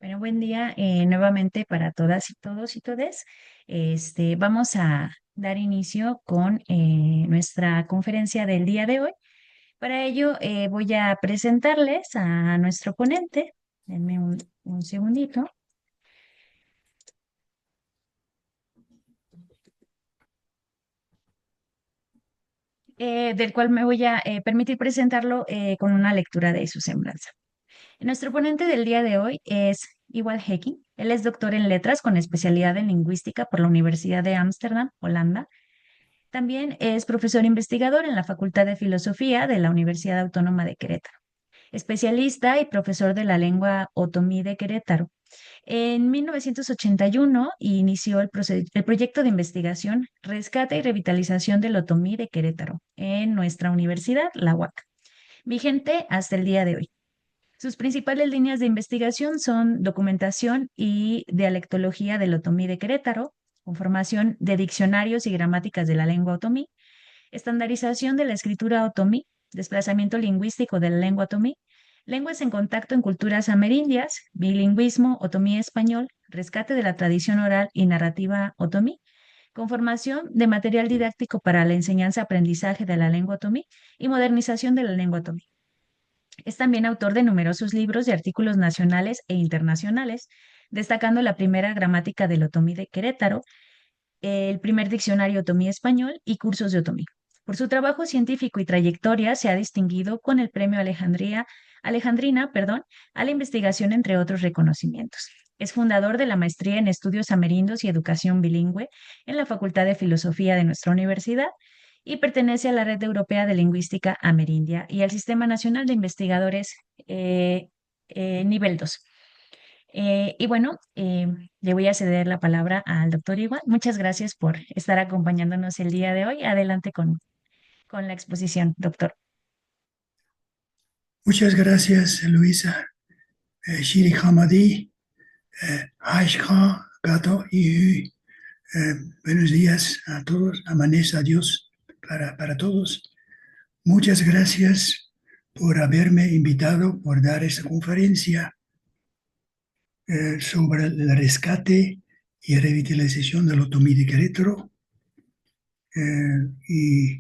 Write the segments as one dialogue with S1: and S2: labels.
S1: Bueno, buen día nuevamente para todas y todos y todes. Vamos a dar inicio con nuestra conferencia del día de hoy. Para ello, voy a presentarles a nuestro ponente. Denme un segundito. Del cual me voy a permitir presentarlo con una lectura de su semblanza. Nuestro ponente del día de hoy es Ewald Hecking. Él es doctor en letras con especialidad en lingüística por la Universidad de Ámsterdam, Holanda. También es profesor investigador en la Facultad de Filosofía de la Universidad Autónoma de Querétaro, especialista y profesor de la lengua otomí de Querétaro. En 1981 inició el proyecto de investigación Rescate y Revitalización del Otomí de Querétaro en nuestra universidad, la UAC, vigente hasta el día de hoy. Sus principales líneas de investigación son documentación y dialectología del otomí de Querétaro, conformación de diccionarios y gramáticas de la lengua otomí, estandarización de la escritura otomí, desplazamiento lingüístico de la lengua otomí, lenguas en contacto en culturas amerindias, bilingüismo otomí-español, rescate de la tradición oral y narrativa otomí, conformación de material didáctico para la enseñanza-aprendizaje de la lengua otomí y modernización de la lengua otomí. Es también autor de numerosos libros y artículos nacionales e internacionales, destacando la primera gramática del otomí de Querétaro, el primer diccionario otomí español y cursos de otomí. Por su trabajo científico y trayectoria se ha distinguido con el premio Alejandrina, a la investigación, entre otros reconocimientos. Es fundador de la maestría en estudios amerindos y educación bilingüe en la Facultad de Filosofía de nuestra universidad y pertenece a la Red Europea de Lingüística Amerindia y al Sistema Nacional de Investigadores Nivel 2. Y bueno, le voy a ceder la palabra al doctor Igual. Muchas gracias por estar acompañándonos el día de hoy. Adelante con la exposición, doctor.
S2: Muchas gracias, Luisa. Shiri Hamadi, Haishka, Gato y buenos días a todos. Amanece a Dios para todos. Muchas gracias por haberme invitado, por dar esta conferencia sobre el rescate y revitalización del otomí de Querétaro. Y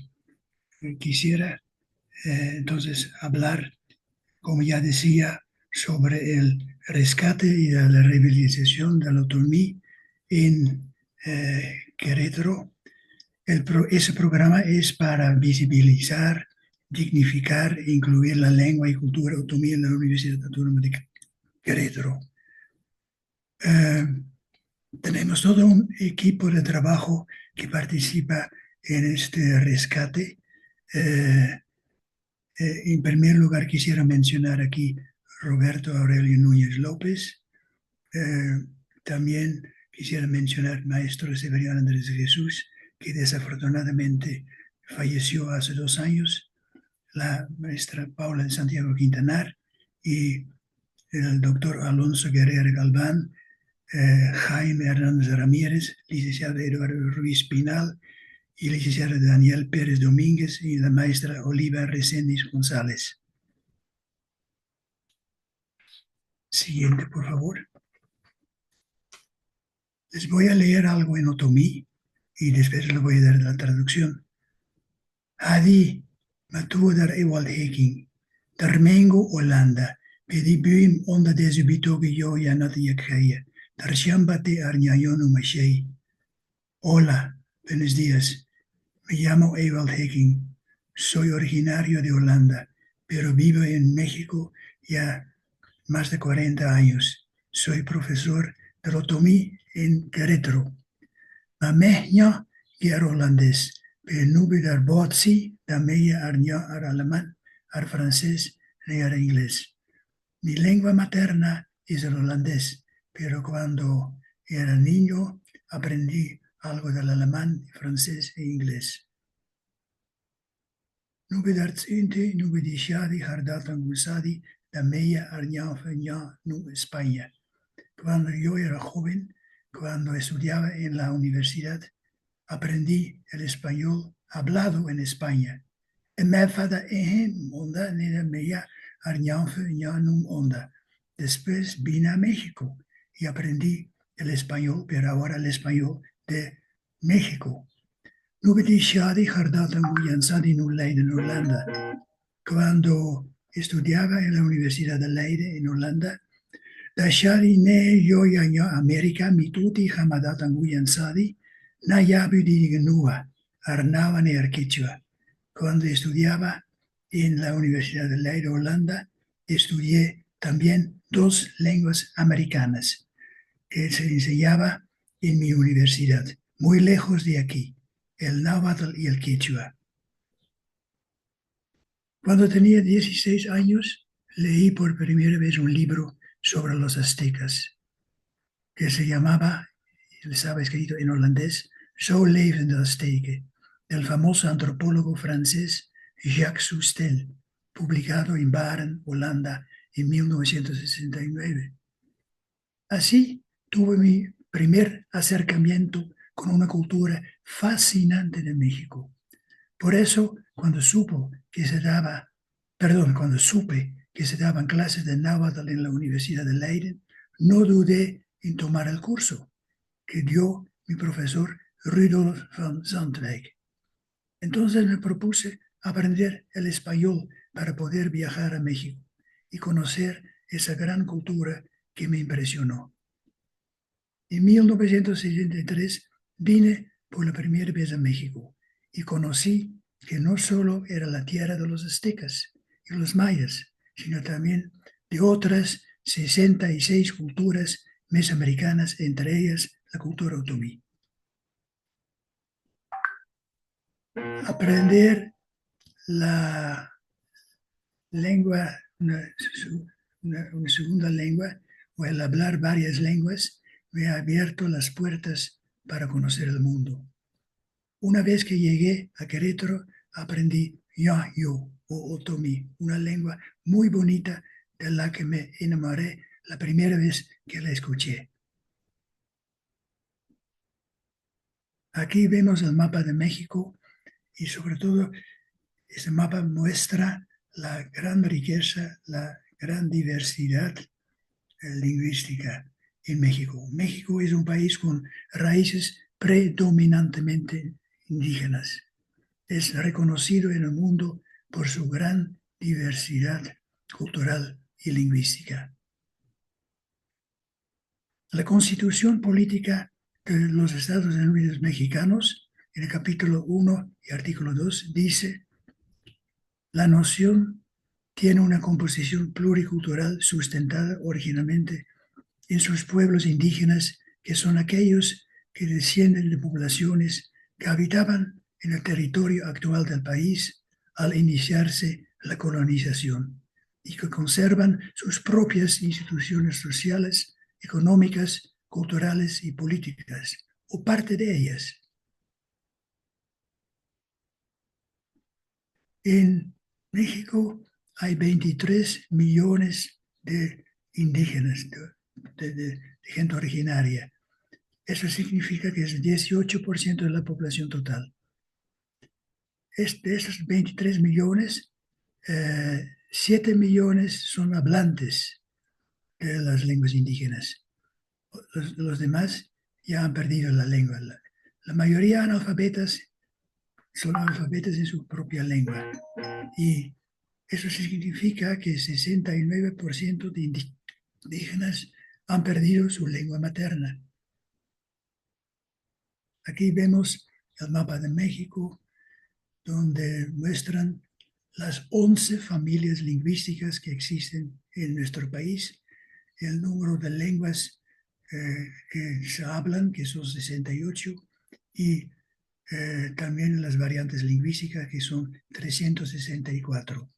S2: quisiera entonces hablar, como ya decía, sobre el rescate y la rehabilitación del otomí en Querétaro. Ese programa es para visibilizar, dignificar e incluir la lengua y cultura otomí en la Universidad Autónoma de Querétaro. Tenemos todo un equipo de trabajo que participa en este rescate. En primer lugar, quisiera mencionar aquí Roberto Aurelio Núñez López. También quisiera mencionar maestro Severiano Andrés Jesús, que desafortunadamente falleció hace 2 años, la maestra Paula Santiago Quintanar y el doctor Alonso Guerrero Galván, Jaime Hernández Ramírez, licenciado Eduardo Ruiz Pinal y licenciado Daniel Pérez Domínguez y la maestra Oliva Reséndiz González. Siguiente, por favor. Les voy a leer algo en otomí y después les voy a dar la traducción. Hadi matuo der Ewald Hecking, der Mengo Holanda, pedi buim onda desubito que yo ya no te yakaya, der shambate arñayonu mashei. Hola, buenos días. Me llamo Ewald Hecking. Soy originario de Holanda, pero vivo en México ya más de 40 años. Soy profesor de otomí en Querétaro. Mamehnya ger holandés, benubi dar botsi, dameya arña ar alemán, ar francés y ar inglés. Mi lengua materna es el holandés, pero cuando era niño aprendí algo del alemán, francés e inglés. Nubi dar tzinte, nubi di shadi, hardatan gusadi, dameya arña feña nu España. Cuando yo era joven, cuando estudiaba en la universidad, aprendí el español hablado en España. En mi fada onda neda meya arñanfe nyanum onda. Después vine a México y aprendí el español, pero ahora el español de México. Nu ben ik shadi gardad in Leiden, Holanda. Cuando estudiaba en la Universidad de Leiden en Holanda, da shadi ne yo ya Amerika mituti hamadat anguyansadi na yabu di genua arnava ne arquichua. Cuando estudiaba en la Universidad de Leiden, Holanda, estudié también dos lenguas americanas que se enseñaba en mi universidad, muy lejos de aquí, el náhuatl y el quichua. Cuando tenía 16 años, leí por primera vez un libro sobre los aztecas, que se llamaba, estaba escrito en holandés, Zo leven de Azteken, del famoso antropólogo francés Jacques Soustelle, publicado en Baren, Holanda, en 1969. Así tuve mi primer acercamiento con una cultura fascinante de México. Por eso, cuando supe que se daban clases de náhuatl en la Universidad de Leiden, no dudé en tomar el curso que dio mi profesor Rudolf van Zandwijk. Entonces me propuse aprender el español para poder viajar a México y conocer esa gran cultura que me impresionó. En 1963 vine por la primera vez a México y conocí que no solo era la tierra de los aztecas y los mayas, sino también de otras 66 culturas mesoamericanas, entre ellas la cultura otomí. Aprender la lengua, una segunda lengua, o el hablar varias lenguas, me ha abierto las puertas para conocer el mundo. Una vez que llegué a Querétaro, aprendí Yayo o otomí, una lengua muy bonita de la que me enamoré la primera vez que la escuché. Aquí vemos el mapa de México y sobre todo este mapa muestra la gran riqueza, la gran diversidad lingüística en México. México es un país con raíces predominantemente indígenas. Es reconocido en el mundo por su gran diversidad cultural y lingüística. La Constitución Política de los Estados Unidos Mexicanos, en el capítulo 1 y artículo 2, dice: la nación tiene una composición pluricultural sustentada originalmente en sus pueblos indígenas, que son aquellos que descienden de poblaciones que habitaban en el territorio actual del país al iniciarse la colonización y que conservan sus propias instituciones sociales, económicas, culturales y políticas, o parte de ellas. En México hay 23 millones de indígenas, de gente originaria. Eso significa que es el 18% de la población total. De esos 23 millones, 7 millones son hablantes de las lenguas indígenas. Los demás ya han perdido la lengua. La mayoría son analfabetas en su propia lengua. Y eso significa que 69% de indígenas han perdido su lengua materna. Aquí vemos el mapa de México, donde muestran las 11 familias lingüísticas que existen en nuestro país, el número de lenguas que se hablan, que son 68, y también las variantes lingüísticas, que son 364.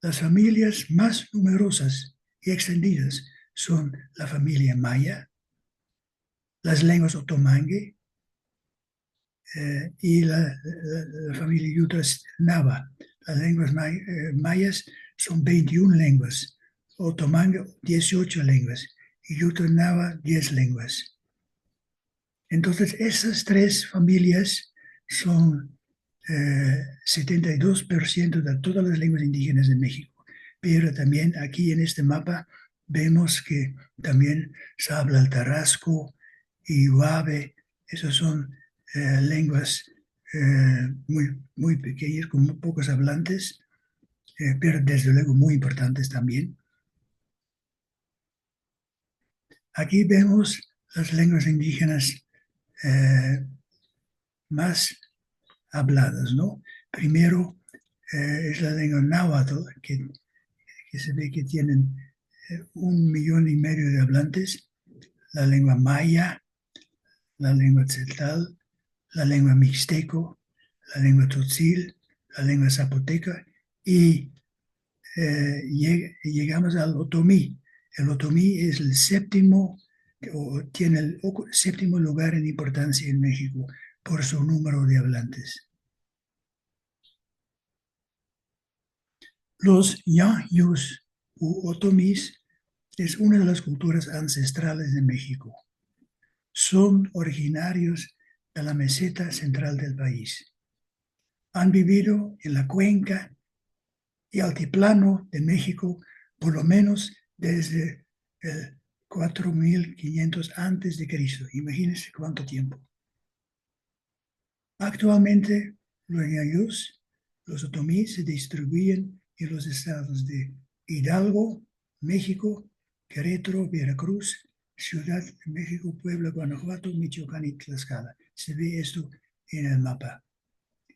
S2: Las familias más numerosas y extendidas son la familia maya, las lenguas otomangue y la familia Yutras Nava. Las lenguas mayas son 21 lenguas, otomangue 18 lenguas y Yutras Nava 10 lenguas. Entonces, esas tres familias son 72% de todas las lenguas indígenas de México. pero también aquí en este mapa vemos que también se habla el tarasco y huave. Esas son lenguas muy pequeñas, con muy pocos hablantes, pero desde luego muy importantes también. Aquí vemos las lenguas indígenas más habladas, ¿no? Primero es la lengua náhuatl, que se ve que tienen 1,5 millones de hablantes, la lengua maya, la lengua tzeltal, la lengua mixteco, la lengua tzotzil, la lengua zapoteca y llegamos al otomí. El otomí es el séptimo, o tiene el séptimo lugar en importancia en México por su número de hablantes. Los ñaños u otomís es una de las culturas ancestrales de México. Son originarios de la meseta central del país. Han vivido en la cuenca y altiplano de México por lo menos desde el 4500 antes de Cristo. Imagínense cuánto tiempo. Actualmente, los ñayos, los otomíes, se distribuyen en los estados de Hidalgo, México, Querétaro, Veracruz, Ciudad de México, Puebla, Guanajuato, Michoacán y Tlaxcala. Se ve esto en el mapa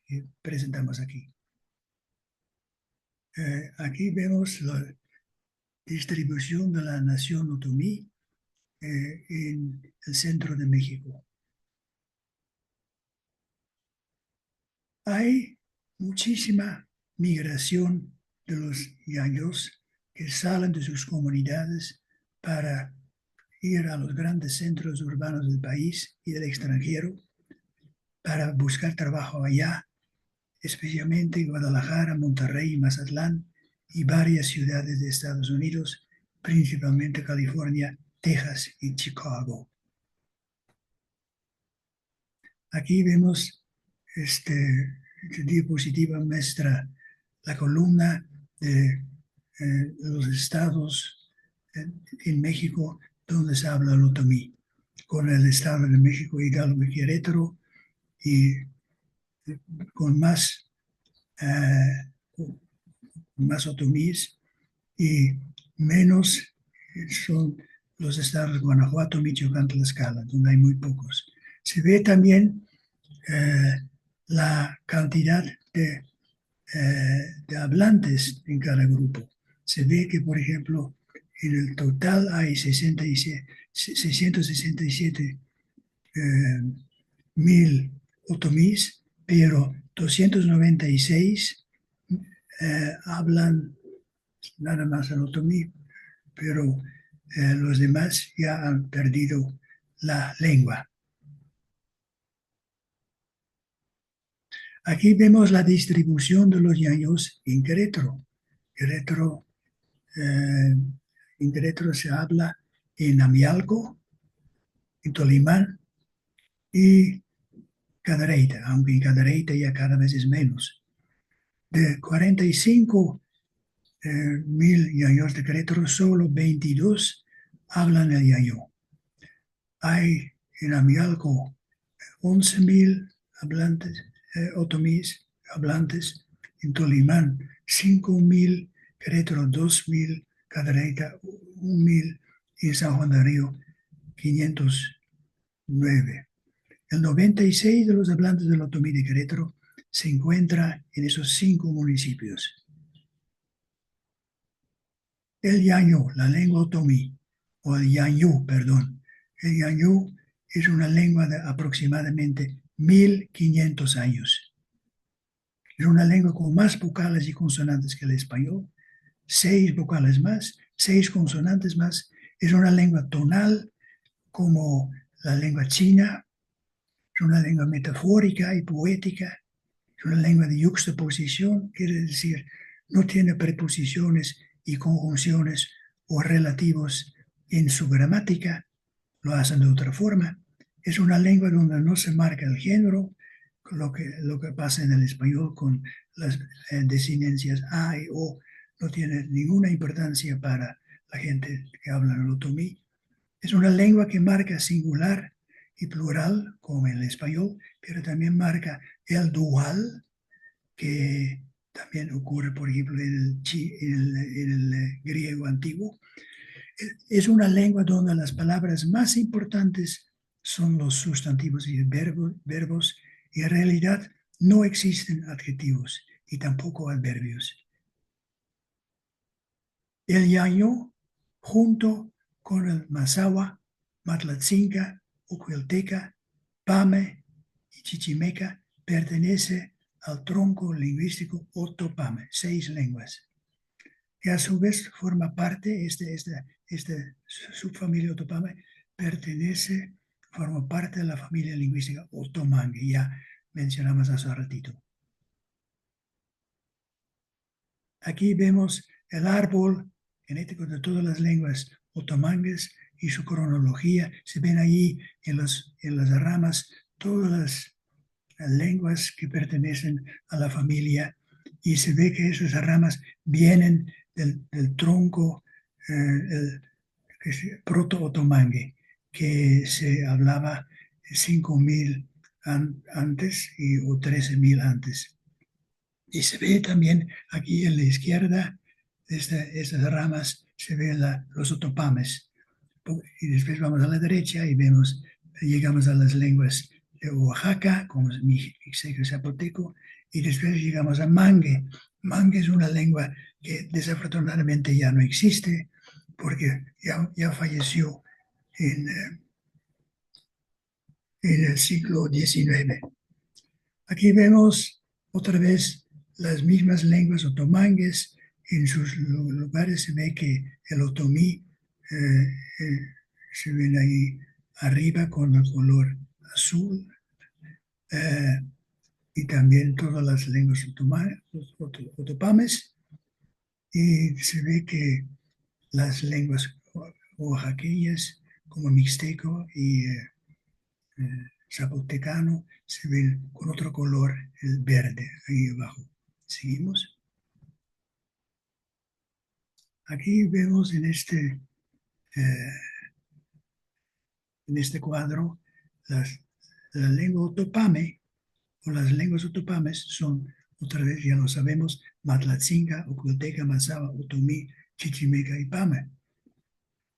S2: que presentamos aquí. Aquí vemos la distribución de la nación otomí en el centro de México. Hay muchísima migración de los ñayos que salen de sus comunidades para ir a los grandes centros urbanos del país y del extranjero para buscar trabajo allá, especialmente en Guadalajara, Monterrey, Mazatlán y varias ciudades de Estados Unidos, principalmente California, Texas y Chicago. Aquí vemos esta diapositiva muestra la columna de los estados en México donde se habla el otomí, con el estado de México, Hidalgo y Querétaro, y con más otomíes y menos son los estados de Guanajuato, Michoacán, Tlaxcala, donde hay muy pocos. Se ve también la cantidad de hablantes en cada grupo. Se ve que, por ejemplo, en el total hay 667 mil otomís, pero 296 hablan nada más el otomí, pero los demás ya han perdido la lengua. Aquí vemos la distribución de los ñayos en Querétaro. En Querétaro se habla en Amialco, en Tolimán y Cadereyta, aunque en Cadereyta ya cada vez es menos. De 45 mil ñayos de Querétaro, solo 22 hablan el ñayo. Hay en Amialco 11,000 hablantes, otomíes hablantes, en Tolimán 5,000, Querétaro 2,000, Cadereyta 1,000 y en San Juan del Río 509. El 96 de los hablantes del otomí de Querétaro se encuentra en esos 5 municipios. El ñañú, la lengua otomí, o el ñañú, perdón. El ñañú es una lengua de aproximadamente 1,500 años. Es una lengua con más vocales y consonantes que el español, 6 vocales más, 6 consonantes más. Es una lengua tonal como la lengua china, es una lengua metafórica y poética, es una lengua de yuxtaposición, quiere decir, no tiene preposiciones y conjunciones o relativos en su gramática, lo hacen de otra forma. Es una lengua donde no se marca el género, lo que pasa en el español con las desinencias a y o, no tiene ninguna importancia para la gente que habla el otomí. Es una lengua que marca singular y plural, como el español, pero también marca el dual, que también ocurre, por ejemplo, en el griego antiguo. Es una lengua donde las palabras más importantes son los sustantivos y verbos, y en realidad no existen adjetivos y tampoco adverbios. El Yaño, junto con el Mazahua, Matlatzinca, Ucuilteca, Pame y Chichimeca, pertenece al tronco lingüístico Otopame, 6 lenguas. Y a su vez forma parte, esta subfamilia Otopame forma parte de la familia lingüística Otomangue, ya mencionamos hace un ratito. Aquí vemos el árbol genético de todas las lenguas otomangues y su cronología. Se ven ahí en las ramas todas las lenguas que pertenecen a la familia, y se ve que esas ramas vienen del tronco proto-otomangue, que se hablaba 5.000 antes o 13.000 antes. Y se ve también aquí en la izquierda de estas ramas, se ven los otopames. Y después vamos a la derecha y llegamos a las lenguas de Oaxaca, como es mixteco zapoteco, y después llegamos a Mangue. Mangue es una lengua que desafortunadamente ya no existe, porque ya falleció en el siglo XIX. Aquí vemos otra vez las mismas lenguas otomangues. En sus lugares se ve que el otomí se ven ahí arriba con el color azul, y también todas las lenguas otopames, y se ve que las lenguas oaxaqueñas como mixteco y zapotecano se ven con otro color, el verde, ahí abajo. Seguimos. Aquí vemos en este cuadro la lengua otopame, o las lenguas otopames son, otra vez ya lo sabemos, Matlatzinca, Oculteca, Mazahua, Otomí, Chichimeca y Pame.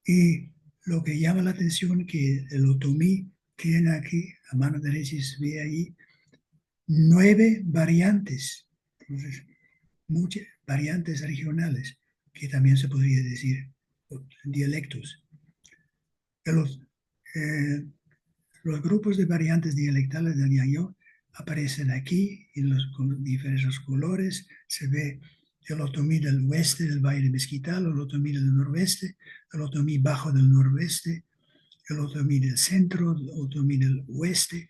S2: Y lo que llama la atención que el otomí tiene aquí, a mano derecha se ve ahí, 9 variantes, entonces muchas variantes regionales, que también se podría decir dialectos. Los grupos de variantes dialectales del ñañó aparecen aquí con diferentes colores. Se ve el otomí del oeste del Valle de Mezquital, el otomí del noroeste, el otomí bajo del noroeste, el otomí del centro, el otomí del oeste,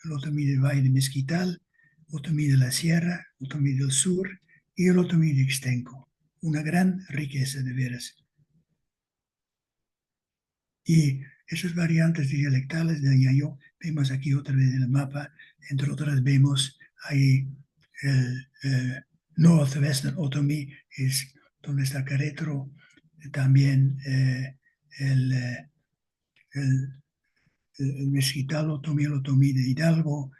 S2: el otomí del Valle de Mezquital, otomí de la sierra, otomí del sur y el otomí de Ixtenco. Una gran riqueza de veras. Y esas variantes dialectales del ñañó vemos aquí otra vez en el mapa. Entre otras vemos ahí el Northwestern Otomí, es donde está Querétaro. También el Mezquital Otomí, el Otomí de Hidalgo.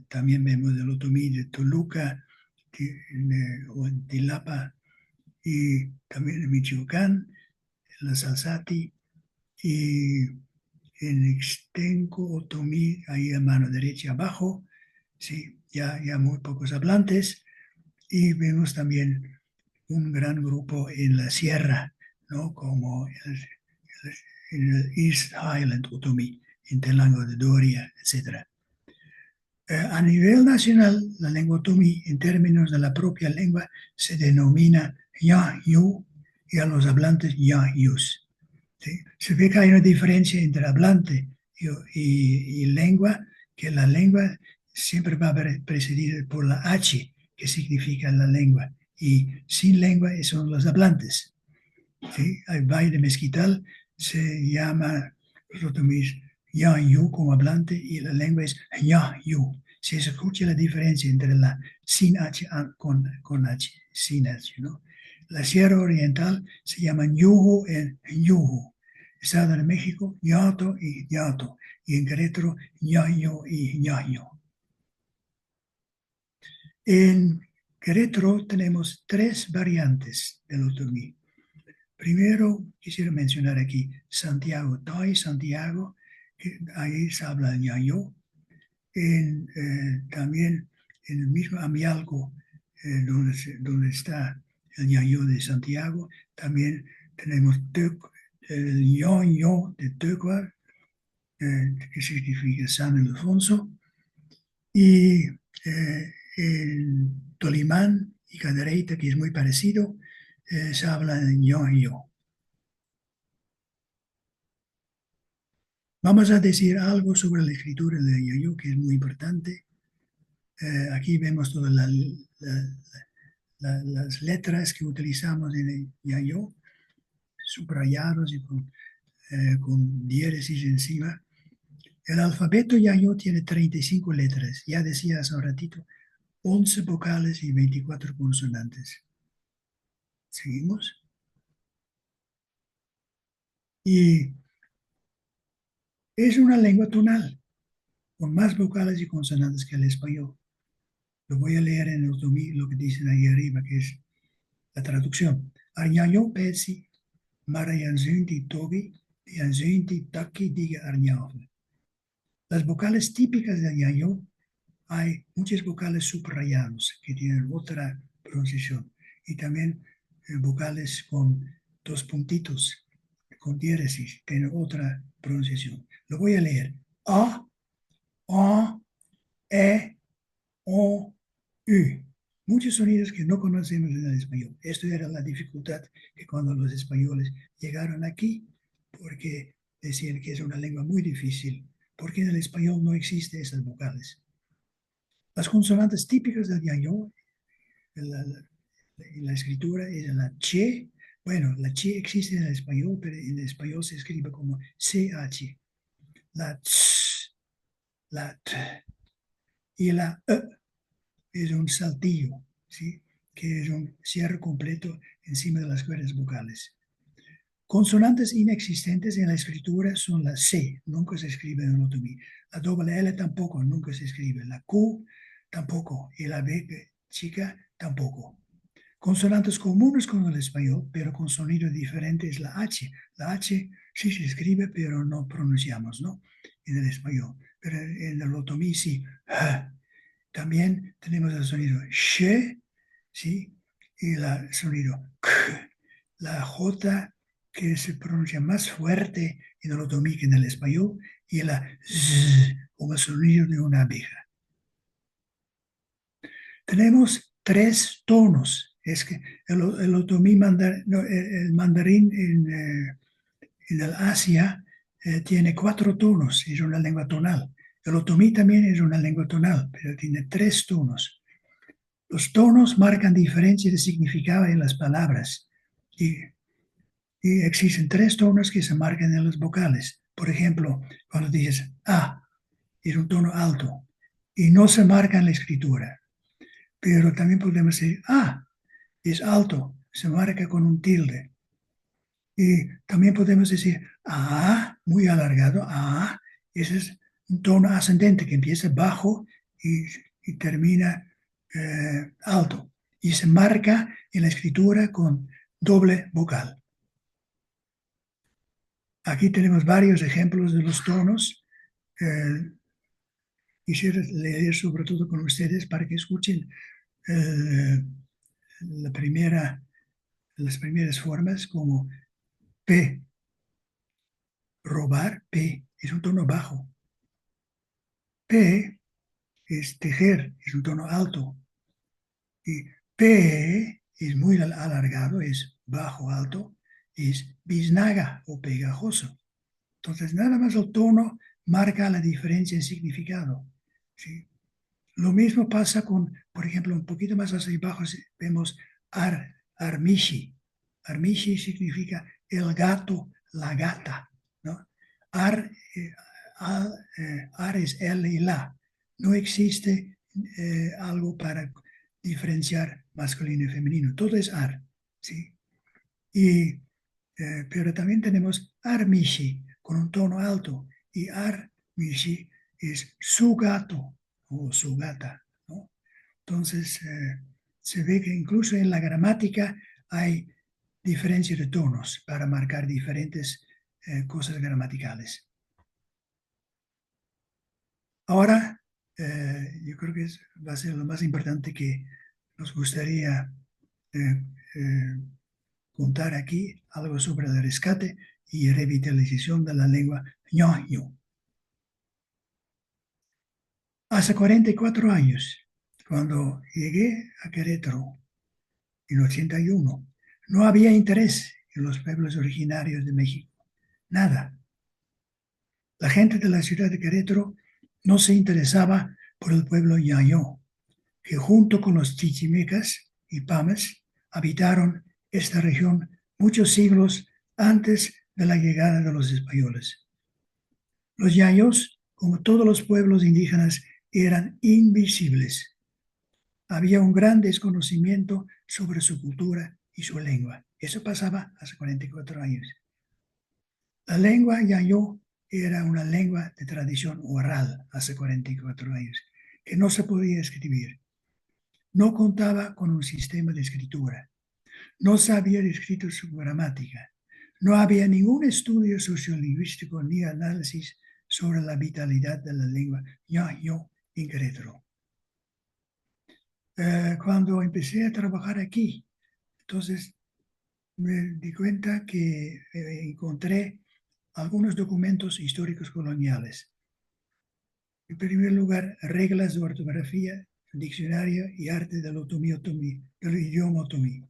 S2: También vemos el Otomí de Toluca o en Tilapa, y también en Michoacán, en la Salsati, y en Ixtenco, Otomí, ahí a mano derecha abajo, sí, ya muy pocos hablantes, y vemos también un gran grupo en la sierra, ¿no? Como en el East Highland Otomí, en Telango de Doria, etc. A nivel nacional, la lengua otomí, en términos de la propia lengua, se denomina Ya-Yu, y a los hablantes Ya-Yus. ¿Sí? Se ve que hay una diferencia entre hablante y lengua, que la lengua siempre va a precedida por la H, que significa la lengua, y sin lengua son los hablantes. ¿Sí? El Valle de Mezquital se llama los otomíes Ya-Yu como hablante, y la lengua es Ya-Yu. Si se escucha la diferencia entre la sin H con H, sin H, ¿no? La Sierra Oriental se llama Ñujo en Ñujo. Estado de México, Ñato y Ñato. Y en Querétaro, Ñaño y Ñaño. En Querétaro tenemos 3 variantes del otomí. Primero, quisiera mencionar aquí Santiago, Toy, Santiago, que ahí se habla el ñaño. También en el mismo Amialco, donde está el ñaño de Santiago, también tenemos el ñoño de Teucuar, que significa San Ildefonso, y en Tolimán y Cadereyta, que es muy parecido, se habla de ñoño. Vamos a decir algo sobre la escritura de ñoño, que es muy importante. Aquí vemos todas las letras que utilizamos en el ñoño, subrayados y con diéresis encima. El alfabeto ñoño tiene 35 letras. Ya decía hace un ratito, 11 vocales y 24 consonantes. ¿Seguimos? Y es una lengua tonal, con más vocales y consonantes que el español. Lo voy a leer en el otomí, lo que dicen ahí arriba, que es la traducción. Arñaño pesi, marayanzunti tobi, yanzunti taki diga arñaño. Las vocales típicas de Arñaño, hay muchas vocales subrayadas que tienen otra pronunciación. Y también vocales con 2 puntitos, con diéresis, tienen otra pronunciación. Lo voy a leer. A, E, O, U. Muchos sonidos que no conocemos en el español. Esto era la dificultad que cuando los españoles llegaron aquí, porque decían que es una lengua muy difícil, porque en el español no existen esas vocales. Las consonantes típicas del ñaño en la escritura es la che. Bueno, la che existe en el español, pero en el español se escribe como CH. La ts, la t y la e es un saltillo, ¿sí? Que es un cierre completo encima de las cuerdas vocales. Consonantes inexistentes en la escritura son la C, nunca se escribe en el otomí. La doble L tampoco, nunca se escribe. La Q tampoco. Y la B chica tampoco. Consonantes comunes con el español, pero con sonido diferente, es la H. La H sí se escribe, pero no pronunciamos, ¿no? En el español. Pero en el otomí sí. También tenemos el sonido sh, ¿sí? Y el sonido k. La J que se pronuncia más fuerte en el otomí que en el español, y la z, como el sonido de una abeja. Tenemos 3 tonos. Es que el otomí el mandarín en el Asia tiene 4 tonos, es una lengua tonal. El otomí también es una lengua tonal, pero tiene 3 tonos. Los tonos marcan diferencia de significado en las palabras y existen 3 tonos que se marcan en las vocales. Por ejemplo, cuando dices A, es un tono alto y no se marca en la escritura. Pero también podemos decir A, es alto, se marca con un tilde. Y también podemos decir A, muy alargado, A, ese es un tono ascendente que empieza bajo y termina alto. Y se marca en la escritura con doble vocal. Aquí tenemos varios ejemplos de los tonos. Quisiera leer sobre todo con ustedes para que escuchen las primeras formas como P, robar, P es un tono bajo. P es tejer, es un tono alto. Y P es muy alargado, es bajo, alto, es biznaga o pegajoso. Entonces, nada más el tono marca la diferencia en significado, ¿sí? Lo mismo pasa con, por ejemplo, un poquito más hacia abajo vemos armishi. Armishi significa el gato, la gata, ¿no? Ar, ar es L y la. No existe algo para diferenciar masculino y femenino. Todo es ar. ¿sí? Pero también tenemos Armishi con un tono alto y Armishi es su gato o su gata, ¿no? Entonces, se ve que incluso en la gramática hay diferencia de tonos para marcar diferentes cosas gramaticales. Ahora, yo creo que va a ser lo más importante que nos gustaría eh, eh, contar aquí, algo sobre el rescate y revitalización de la lengua ñoño. Hace 44 años, cuando llegué a Querétaro en 81, no había interés en los pueblos originarios de México. Nada. La gente de la ciudad de Querétaro no se interesaba por el pueblo ñaño, que junto con los chichimecas y pames habitaron esta región muchos siglos antes de la llegada de los españoles. Los ñaños, como todos los pueblos indígenas, eran invisibles. Había un gran desconocimiento sobre su cultura y su lengua. Eso pasaba hace 44 años. La lengua ñaño era una lengua de tradición oral hace 44 años, que no se podía escribir. No contaba con un sistema de escritura. No se había escrito su gramática. No había ningún estudio sociolingüístico ni análisis sobre la vitalidad de la lengua ñaño en Querétaro. Cuando empecé a trabajar aquí, entonces me di cuenta que encontré algunos documentos históricos coloniales. En primer lugar, reglas de ortografía, diccionario y arte del del idioma otomí,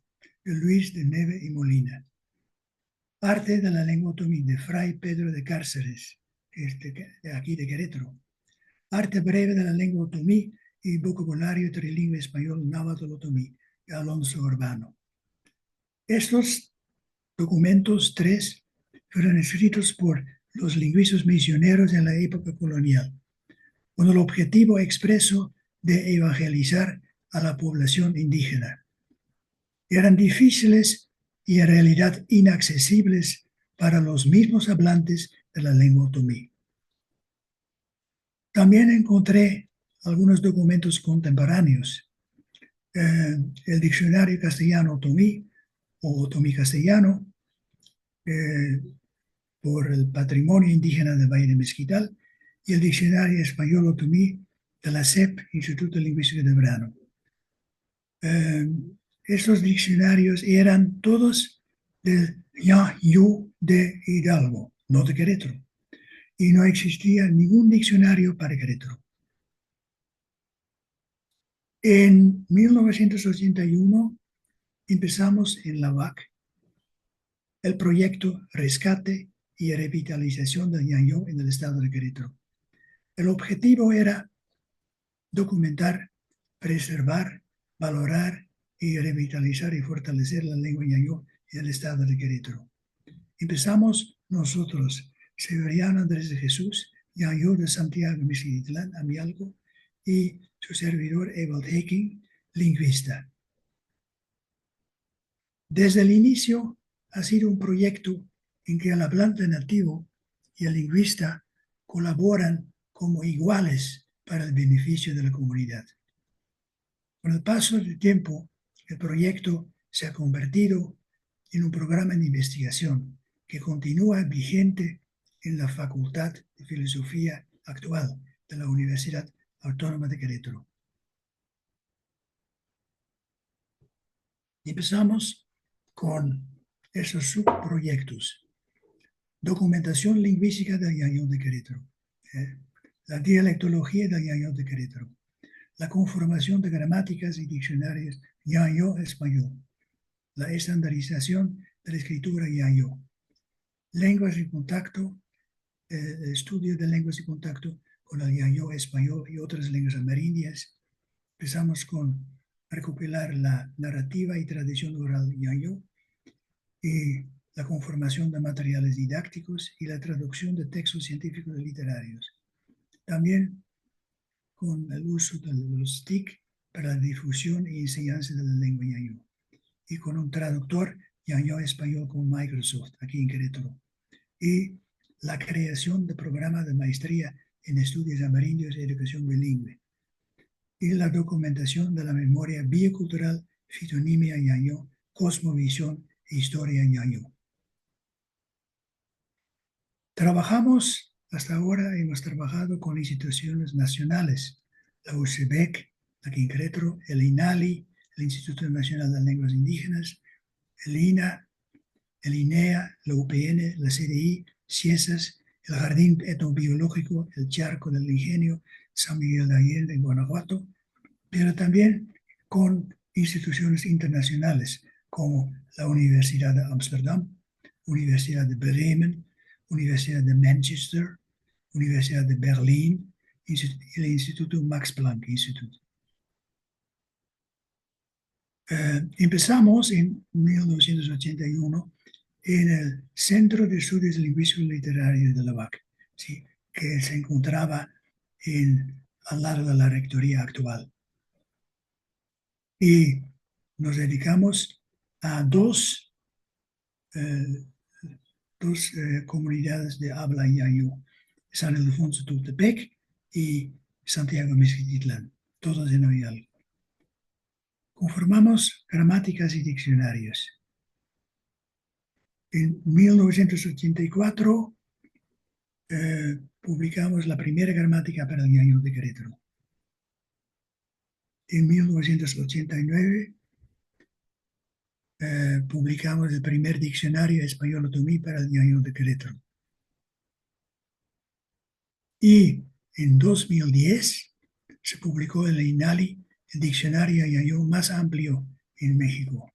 S2: de Luis de Neve y Molina. Arte de la lengua otomí, de Fray Pedro de Cárceres, de aquí de Querétaro. Arte breve de la lengua otomí y vocabulario trilingüe español náhuatl otomí, de Alonso Urbano. Estos documentos, tres, fueron escritos por los lingüistas misioneros en la época colonial, con el objetivo expreso de evangelizar a la población indígena. Eran difíciles y en realidad inaccesibles para los mismos hablantes de la lengua otomí. También encontré algunos documentos contemporáneos. El diccionario castellano otomí o otomí castellano por el patrimonio indígena del Valle de Mezquital y el diccionario español otomí de la SEP, Instituto Lingüístico de Verano. Estos diccionarios eran todos del Ñañú de Hidalgo, no de Querétaro, y no existía ningún diccionario para Querétaro. En 1981 empezamos en la UAC el proyecto Rescate y Revitalización del Ñañú en el estado de Querétaro. El objetivo era documentar, preservar, valorar y revitalizar y fortalecer la lengua ñañú en el estado de Querétaro. Empezamos nosotros, Severiano Andrés de Jesús, ñañú de Santiago Mixitlán, Amialco, y su servidor Ewald Hecking, lingüista. Desde el inicio ha sido un proyecto en que el hablante nativo y el lingüista colaboran como iguales para el beneficio de la comunidad. Con el paso del tiempo, el proyecto se ha convertido en un programa de investigación que continúa vigente en la Facultad de Filosofía actual de la Universidad Autónoma de Querétaro. Empezamos con esos subproyectos. Documentación lingüística del ñañú de Querétaro. La dialectología del ñañú de Querétaro. La conformación de gramáticas y diccionarios ñañú español. La estandarización de la escritura ñañú. Lenguas de contacto, estudio de lenguas de contacto con el ñañú español y otras lenguas amerindias. Empezamos con recopilar la narrativa y tradición oral ñañú y la conformación de materiales didácticos y la traducción de textos científicos y literarios. También con el uso de los TIC para la difusión y enseñanza de la lengua ñañú. y con un traductor Ñaño Español con Microsoft aquí en Querétaro. Y la creación de programa de maestría en estudios amarillos y educación bilingüe. Y la documentación de la memoria biocultural, fitonimia Ñaño, cosmovisión e historia Ñaño. Trabajamos, hasta ahora hemos trabajado con instituciones nacionales, la UCEBEC, aquí en Querétaro, el INALI, el Instituto Nacional de Lenguas Indígenas, el INA, el INEA, la UPN, la CDI, CIESAS, el Jardín Etnobiológico, el Charco del Ingenio, San Miguel de Allende en Guanajuato, pero también con instituciones internacionales como la Universidad de Ámsterdam, Universidad de Bremen, Universidad de Manchester, Universidad de Berlín y el Instituto Max Planck Institute. Empezamos en 1981 en el Centro de Estudios Lingüísticos Literarios de la UAC, ¿sí? Que se encontraba al lado de la rectoría actual. Y nos dedicamos a dos comunidades de habla ñañú, San Ildefonso Tultepec y Santiago Mezquititlán, todos en Hidalgo. Conformamos gramáticas y diccionarios. En 1984 publicamos la primera gramática para el ñañú de Querétaro. En 1989 publicamos el primer diccionario español otomí para el ñañú de Querétaro. Y en 2010 se publicó en el INALI el diccionario ñañú más amplio en México.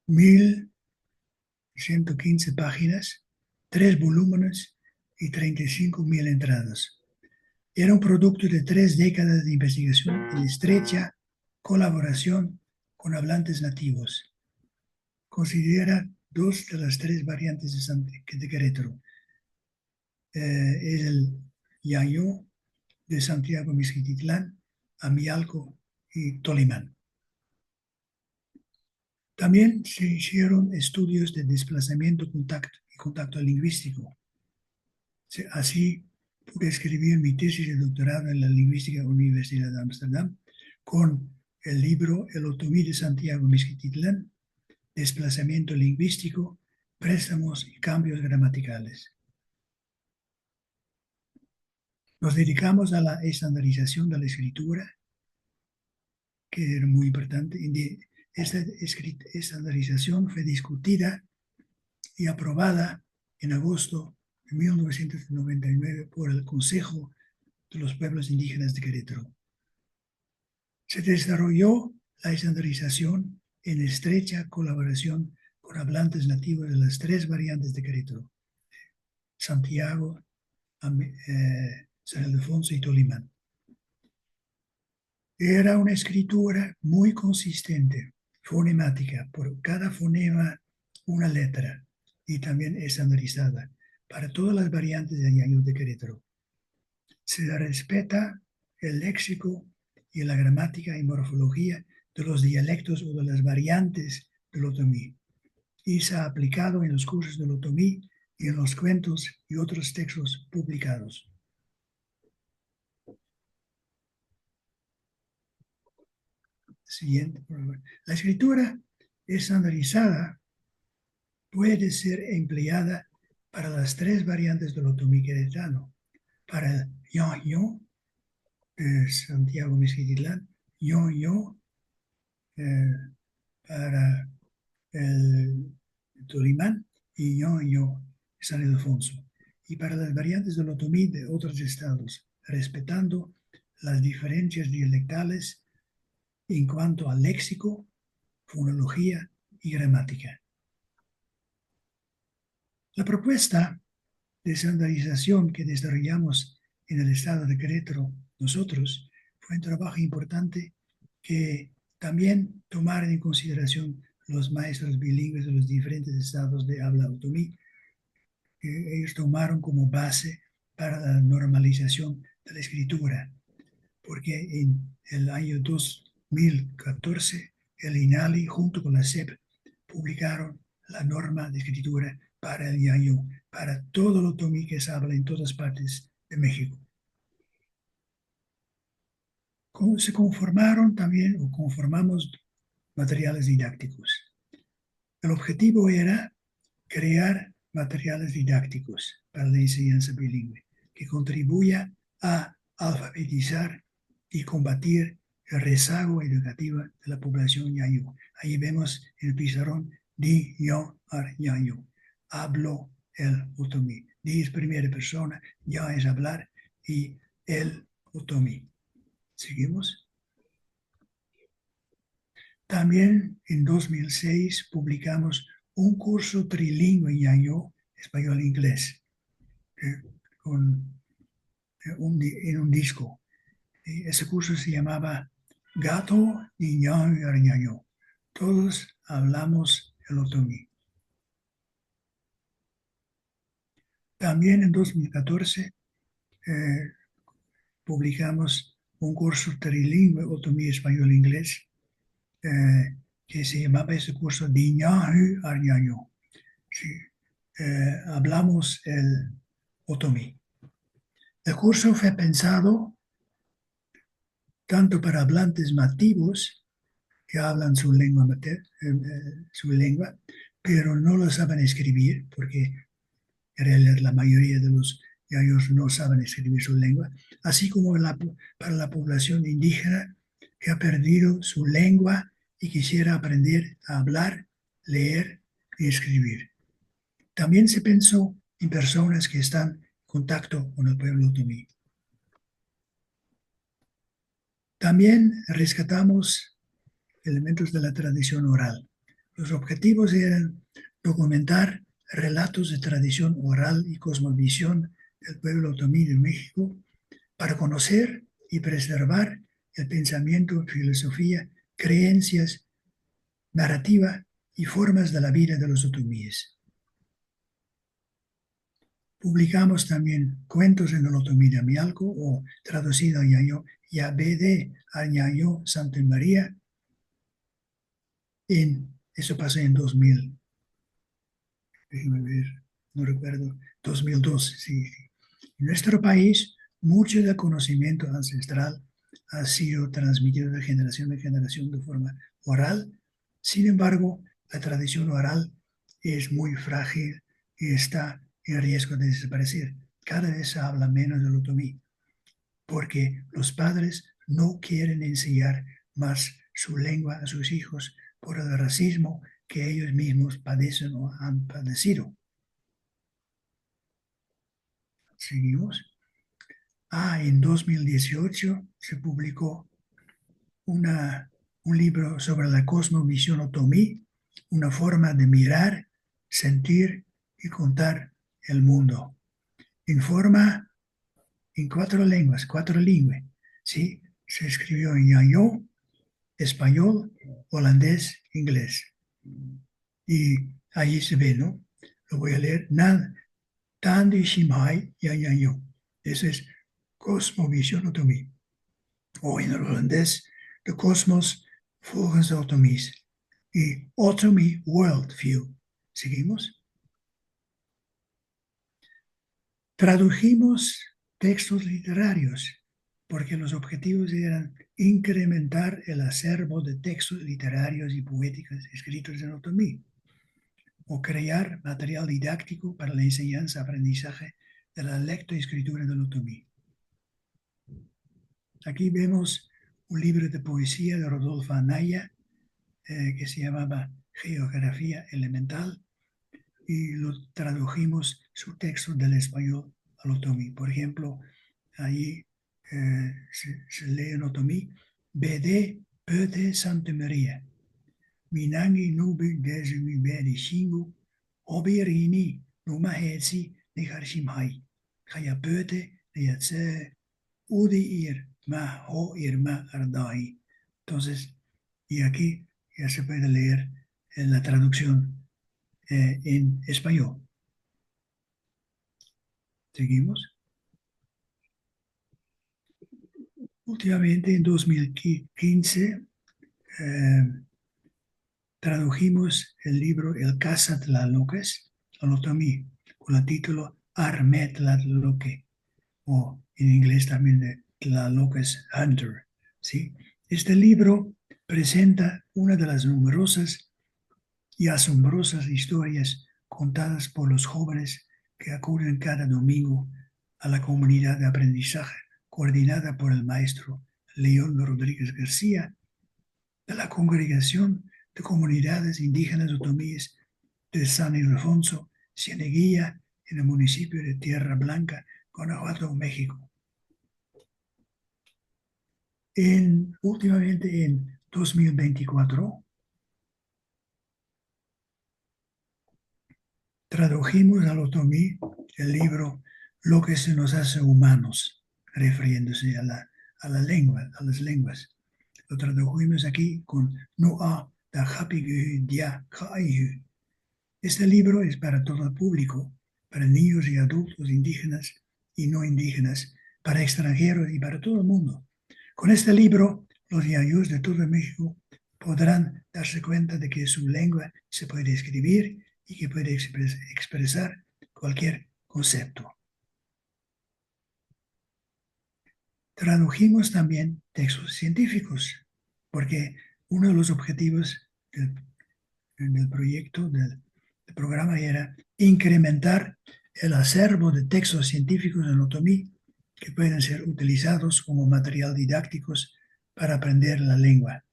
S2: 1.115 páginas, 3 volúmenes y 35.000 entradas. Era un producto de 3 décadas de investigación en estrecha colaboración con hablantes nativos. Considera 2 de las 3 variantes de Querétaro. Es el ñañú de Santiago Mezquititlán, Amialco y Tolimán. También se hicieron estudios de desplazamiento y contacto lingüístico. Así pude escribir mi tesis de doctorado en la lingüística de la Universidad de Ámsterdam con el libro El otomí de Santiago Mezquititlán, desplazamiento lingüístico, préstamos y cambios gramaticales. Nos dedicamos a la estandarización de la escritura, que era muy importante. Esta estandarización fue discutida y aprobada en agosto de 1999 por el Consejo de los Pueblos Indígenas de Querétaro. Se desarrolló la estandarización en estrecha colaboración con hablantes nativos de las 3 variantes de Querétaro: Santiago, San Ildefonso y Tolimán. Era una escritura muy consistente, fonemática, por cada fonema una letra, y también estandarizada para todas las variantes de ñañú de Querétaro. Se respeta el léxico y la gramática y morfología de los dialectos o de las variantes del otomí, y se ha aplicado en los cursos del otomí y en los cuentos y otros textos publicados. Siguiente, por favor. La escritura estandarizada puede ser empleada para las 3 variantes del otomí queretano: para el ñañú de Santiago Mezquititlán, ñañú para el Tolimán y ñañú San Ildefonso, y para las variantes del otomí de otros estados, respetando las diferencias dialectales en cuanto al léxico, fonología y gramática. La propuesta de estandarización que desarrollamos en el estado de Querétaro nosotros fue un trabajo importante que también tomaron en consideración los maestros bilingües de los diferentes estados de habla otomí, que ellos tomaron como base para la normalización de la escritura, porque en el año 2014 el INALI junto con la SEP publicaron la norma de escritura para el ñañú, para todo el otomí que se habla en todas partes de México. Se conformaron también, o conformamos, materiales didácticos. El objetivo era crear materiales didácticos para la enseñanza bilingüe que contribuya a alfabetizar y combatir el rezago educativo de la población ñañú. Ahí vemos en el pizarrón di yo ar ñañú. Hablo el otomí. Di es primera persona, ya es hablar y el otomí. ¿Seguimos? También en 2006 publicamos un curso trilingüe ñañú, español-inglés, en un disco. Ese curso se llamaba Gato y ñañú. Todos hablamos el otomí. También en 2014 publicamos un curso trilingüe otomí español-inglés que se llamaba ese curso Diñahu Arñaño. Sí, hablamos el otomí. El curso fue pensado tanto para hablantes nativos que hablan su lengua, pero no lo saben escribir, porque en realidad la mayoría de los ellos no saben escribir su lengua, así como para la población indígena que ha perdido su lengua y quisiera aprender a hablar, leer y escribir. También se pensó en personas que están en contacto con el pueblo otomí. También rescatamos elementos de la tradición oral. Los objetivos eran documentar relatos de tradición oral y cosmovisión del pueblo otomí de México para conocer y preservar el pensamiento, filosofía, creencias, narrativa y formas de la vida de los otomíes. Publicamos también cuentos en el otomí de Amialco, o traducido a ñañó, Yabede a ñañó Santa María. Eso pasó en 2000, déjeme ver, no recuerdo, 2012, sí. En nuestro país, mucho del conocimiento ancestral ha sido transmitido de generación en generación de forma oral. Sin embargo, la tradición oral es muy frágil y está en riesgo de desaparecer. Cada vez se habla menos del otomí, porque los padres no quieren enseñar más su lengua a sus hijos por el racismo que ellos mismos padecen o han padecido. Seguimos. En 2018 se publicó un libro sobre la cosmovisión otomí, una forma de mirar, sentir y contar el mundo. Informa en cuatro lenguas, ¿sí? Se escribió en ñañó, español, holandés, inglés. Y ahí se ve, ¿no? Lo voy a leer. Tandi Shimhai ñañó. Eso es cosmovisión otomí. O en el holandés, de cosmos volgens de otomís. Y Otomy Worldview. ¿Seguimos? Tradujimos textos literarios porque los objetivos eran incrementar el acervo de textos literarios y poéticos escritos en otomí, o crear material didáctico para la enseñanza-aprendizaje de la lectoescritura del otomí. Aquí vemos un libro de poesía de Rodolfo Anaya que se llamaba Geografía Elemental, y lo tradujimos su texto del español al otomí. Por ejemplo, ahí se lee en otomí, Bede Pöte Santa María, Minangi Nubi Desumi Bedi Shingu, Obirini Numahetsi Niharshimhai, Kaya Pöte Yatse Udi Ir Ma Ho Irma Ardai. Entonces, y aquí ya se puede leer la traducción en español. Seguimos. Últimamente, en 2015, tradujimos el libro El Cazatlaloques al otomí con el título Armetlatloque, o en inglés también de Tlaloques Hunter. ¿Sí? Este libro presenta una de las numerosas y asombrosas historias contadas por los jóvenes que acuden cada domingo a la comunidad de aprendizaje coordinada por el maestro León Rodríguez García de la Congregación de Comunidades Indígenas Otomíes de San Ildefonso, Cieneguilla, en el municipio de Tierra Blanca, Guanajuato, México. Últimamente en 2024, tradujimos al otomí el libro Lo que se nos hace humanos, refiriéndose a la lengua, a las lenguas. Lo tradujimos aquí con Noa da Hapigu Dia Kaihu. Este libro es para todo el público, para niños y adultos indígenas y no indígenas, para extranjeros y para todo el mundo. Con este libro, los yayús de todo México podrán darse cuenta de que su lengua se puede escribir y que puede expresar cualquier concepto. Tradujimos también textos científicos, porque uno de los objetivos del proyecto, del programa, era incrementar el acervo de textos científicos en otomí que pueden ser utilizados como material didácticos para aprender la lengua.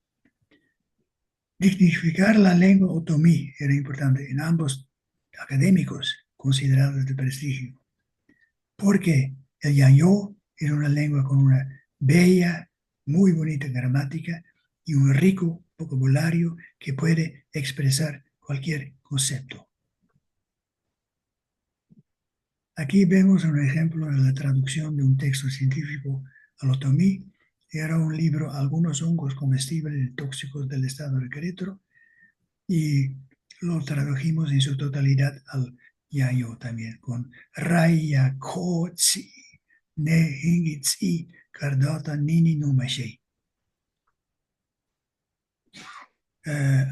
S2: Dignificar la lengua otomí era importante en ambos académicos considerados de prestigio, porque el yayó era una lengua con una bella, muy bonita gramática y un rico vocabulario que puede expresar cualquier concepto. Aquí vemos un ejemplo de la traducción de un texto científico al otomí. Era un libro, Algunos hongos comestibles y tóxicos del estado de Querétaro, y lo tradujimos en su totalidad al yayo también, con Raya Kotsi Ne Hingitsi Kardata Nini Numashei.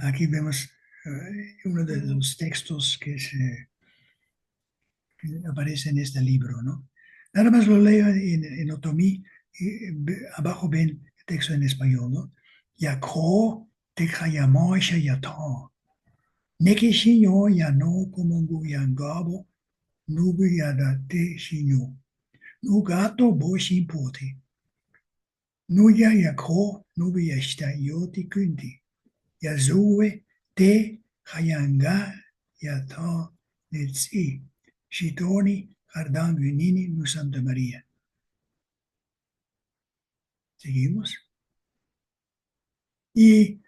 S2: Aquí vemos uno de los textos que aparece en este libro, ¿no? Nada más lo leo en otomí, y abajo ven el texto en español, ¿no? Yakho te hayamoisha yato. Neki shinyo ya no komongu ya gabo, nubu ya da te shinyo. Nu gato bo shinpoti. Nu ya yakho, nubu ya shita yoti kunti. Ya zuwe te hayanga ya ta netsi. Shitoni Ardangu Nini Nu Santa María. Seguimos. Y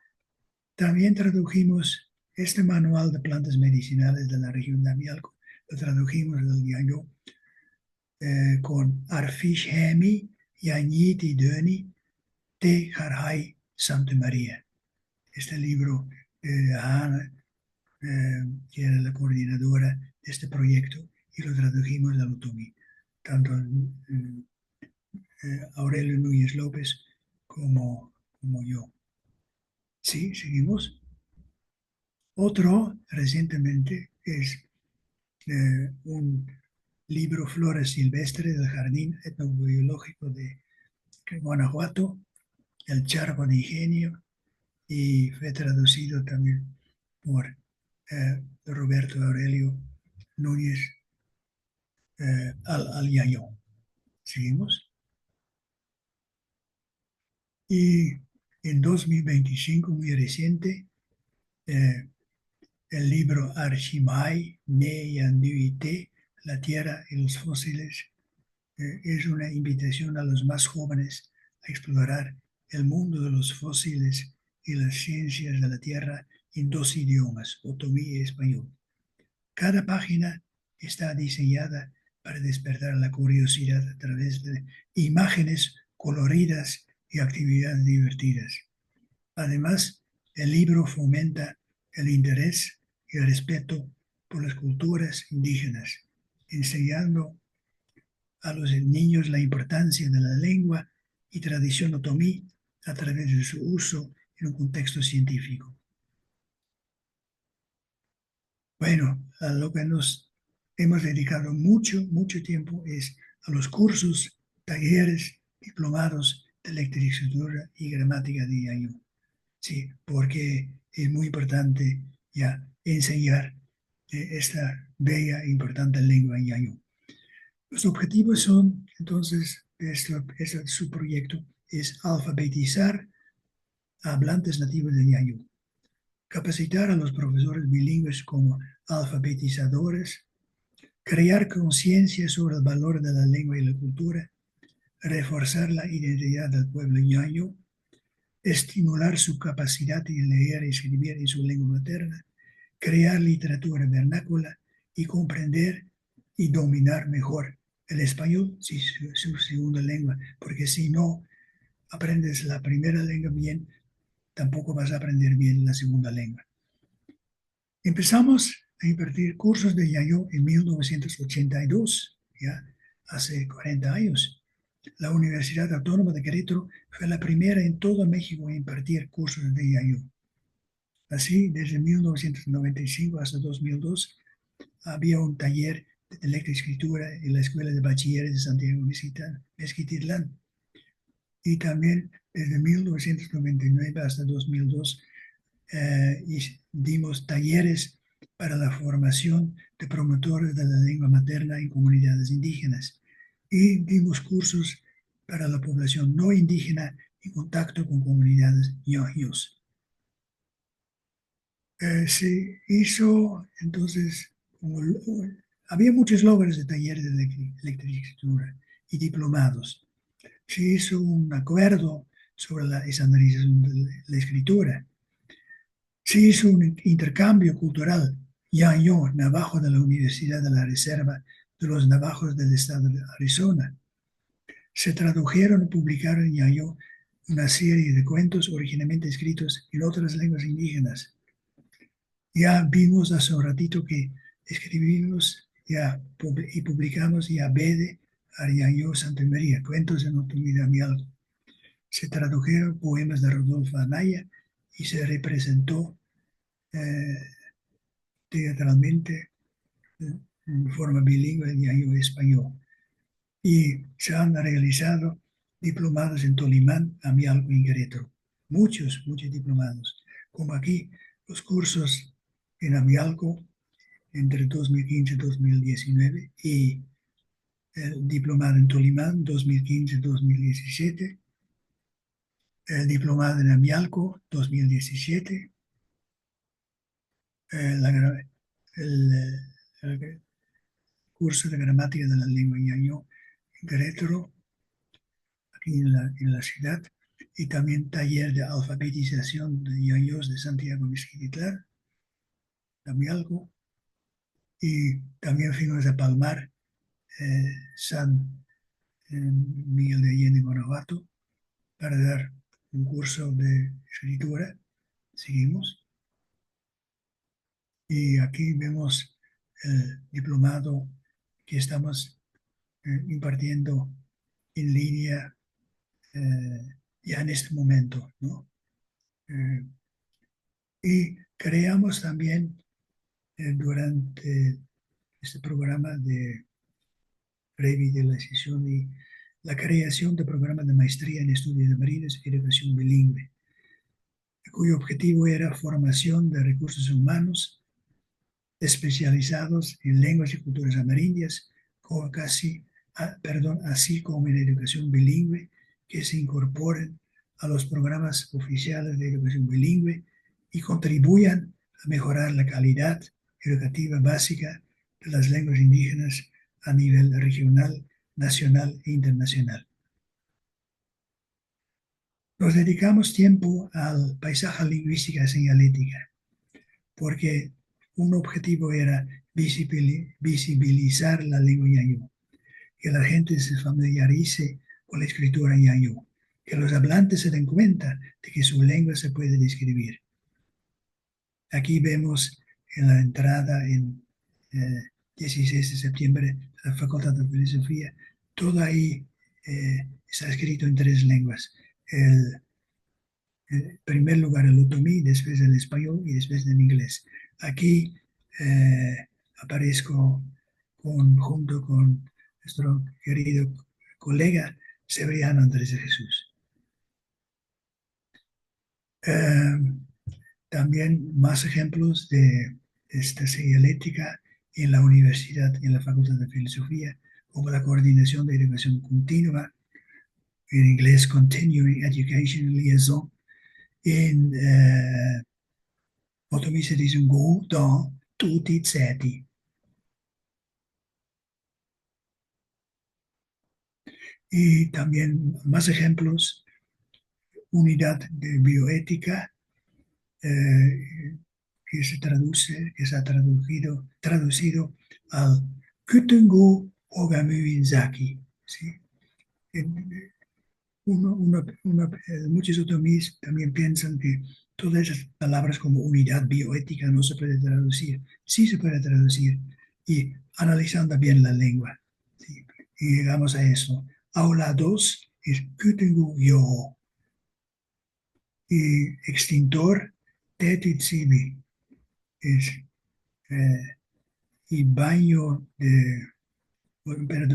S2: también tradujimos este manual de plantas medicinales de la región de Amialco. Lo tradujimos del yayo con Arfish Hemi, Yañiti Döni, Te Harhai Santa María. Este libro de Ana, que era la coordinadora de este proyecto, y lo tradujimos al otomí. Tanto Aurelio Núñez López como yo. Sí, seguimos. Otro recientemente es un libro Flora Silvestre del Jardín Etnobiológico de Guanajuato, El Charco de Ingenio, y fue traducido también por Roberto Aurelio Núñez al Yayo. Seguimos. Y en 2025, muy reciente, el libro Arshimai Ne Yanduite, La Tierra y los Fósiles, es una invitación a los más jóvenes a explorar el mundo de los fósiles y las ciencias de la Tierra en dos idiomas, otomí y español. Cada página está diseñada para despertar la curiosidad a través de imágenes coloridas y actividades divertidas. Además, el libro fomenta el interés y el respeto por las culturas indígenas, enseñando a los niños la importancia de la lengua y tradición otomí a través de su uso en un contexto científico. Bueno, a lo que nos hemos dedicado mucho tiempo es a los cursos, talleres, diplomados de lectoescritura y gramática de Yayo. Sí, porque es muy importante ya enseñar esta bella e importante lengua Yayo. Los objetivos son, entonces, su proyecto es alfabetizar a hablantes nativos de Yayo, capacitar a los profesores bilingües como alfabetizadores, crear conciencia sobre el valor de la lengua y la cultura, reforzar la identidad del pueblo ñaño, estimular su capacidad de leer y escribir en su lengua materna, crear literatura vernácula y comprender y dominar mejor el español, si su segunda lengua, porque si no aprendes la primera lengua bien, tampoco vas a aprender bien la segunda lengua. Empezamos a impartir cursos de Yayo en 1982, ya hace 40 años. La Universidad Autónoma de Querétaro fue la primera en todo México en impartir cursos de Yayo. Así, desde 1995 hasta 2002, había un taller de lectoescritura en la Escuela de Bachilleres de Santiago Mezquititlán. Y también desde 1999 hasta 2002 y dimos talleres para la formación de promotores de la lengua materna en comunidades indígenas y dimos cursos para la población no indígena en contacto con comunidades ñojos. Se hizo entonces, había muchos logros de talleres de lectoescritura y diplomados. Se hizo un acuerdo sobre la estandarización de la escritura. Se hizo un intercambio cultural Yayo Navajo de la Universidad de la Reserva de los Navajos del estado de Arizona. Se tradujeron y publicaron en Yayo una serie de cuentos originalmente escritos en otras lenguas indígenas. Ya vimos hace un ratito que escribimos y publicamos ya Bede Ariayo Santa María, cuentos en otomí de Amialco. Se tradujeron poemas de Rodolfo Anaya y se representó teatralmente en forma bilingüe en Yayo español. Y se han realizado diplomados en Tolimán, Amialco y Querétaro. Muchos diplomados. Como aquí, los cursos en Amialco entre 2015 y 2019 y el diplomado en Tolimán 2015-2017, el diplomado en Amialco 2017, el, el curso de gramática de la lengua ñaño en Querétaro, aquí en la ciudad, y también taller de alfabetización de ñaños de Santiago Mezquititlán, Amialco, y también fuimos a Palmar, San Miguel de Allende, Guanajuato, para dar un curso de escritura. Seguimos. Y aquí vemos el diplomado que estamos impartiendo en línea ya en este momento, ¿no? Y creamos también durante este programa de revitalización y la creación de programas de maestría en estudios de marinos y educación bilingüe, cuyo objetivo era formación de recursos humanos especializados en lenguas y culturas amerindias, así como en educación bilingüe, que se incorporen a los programas oficiales de educación bilingüe y contribuyan a mejorar la calidad educativa básica de las lenguas indígenas a nivel regional, nacional e internacional. Nos dedicamos tiempo al paisaje lingüística y señalética, porque un objetivo era visibilizar la lengua ñañú, que la gente se familiarice con la escritura ñañú, que los hablantes se den cuenta de que su lengua se puede describir. Aquí vemos en la entrada en 16 de septiembre de la Facultad de Filosofía, todo ahí está escrito en 3 lenguas. En primer lugar el otomí, después el español y después el inglés. Aquí aparezco junto con nuestro querido colega Severiano Andrés de Jesús. También más ejemplos de esta señalética en la universidad, en la Facultad de Filosofía, como la coordinación de educación continua, en inglés Continuing Education Liaison, en otomí se dice go dans tutti zeti. Y también más ejemplos, unidad de bioética, que se ha traducido al Kutengu Ogamui Zaki. ¿Sí? Muchos otomís también piensan que todas esas palabras como unidad bioética no se puede traducir. Sí se puede traducir, y analizando bien la lengua. ¿Sí? Y llegamos a eso. Aula 2 es Kutengu Yo. Y extintor Tetitsibi es y baño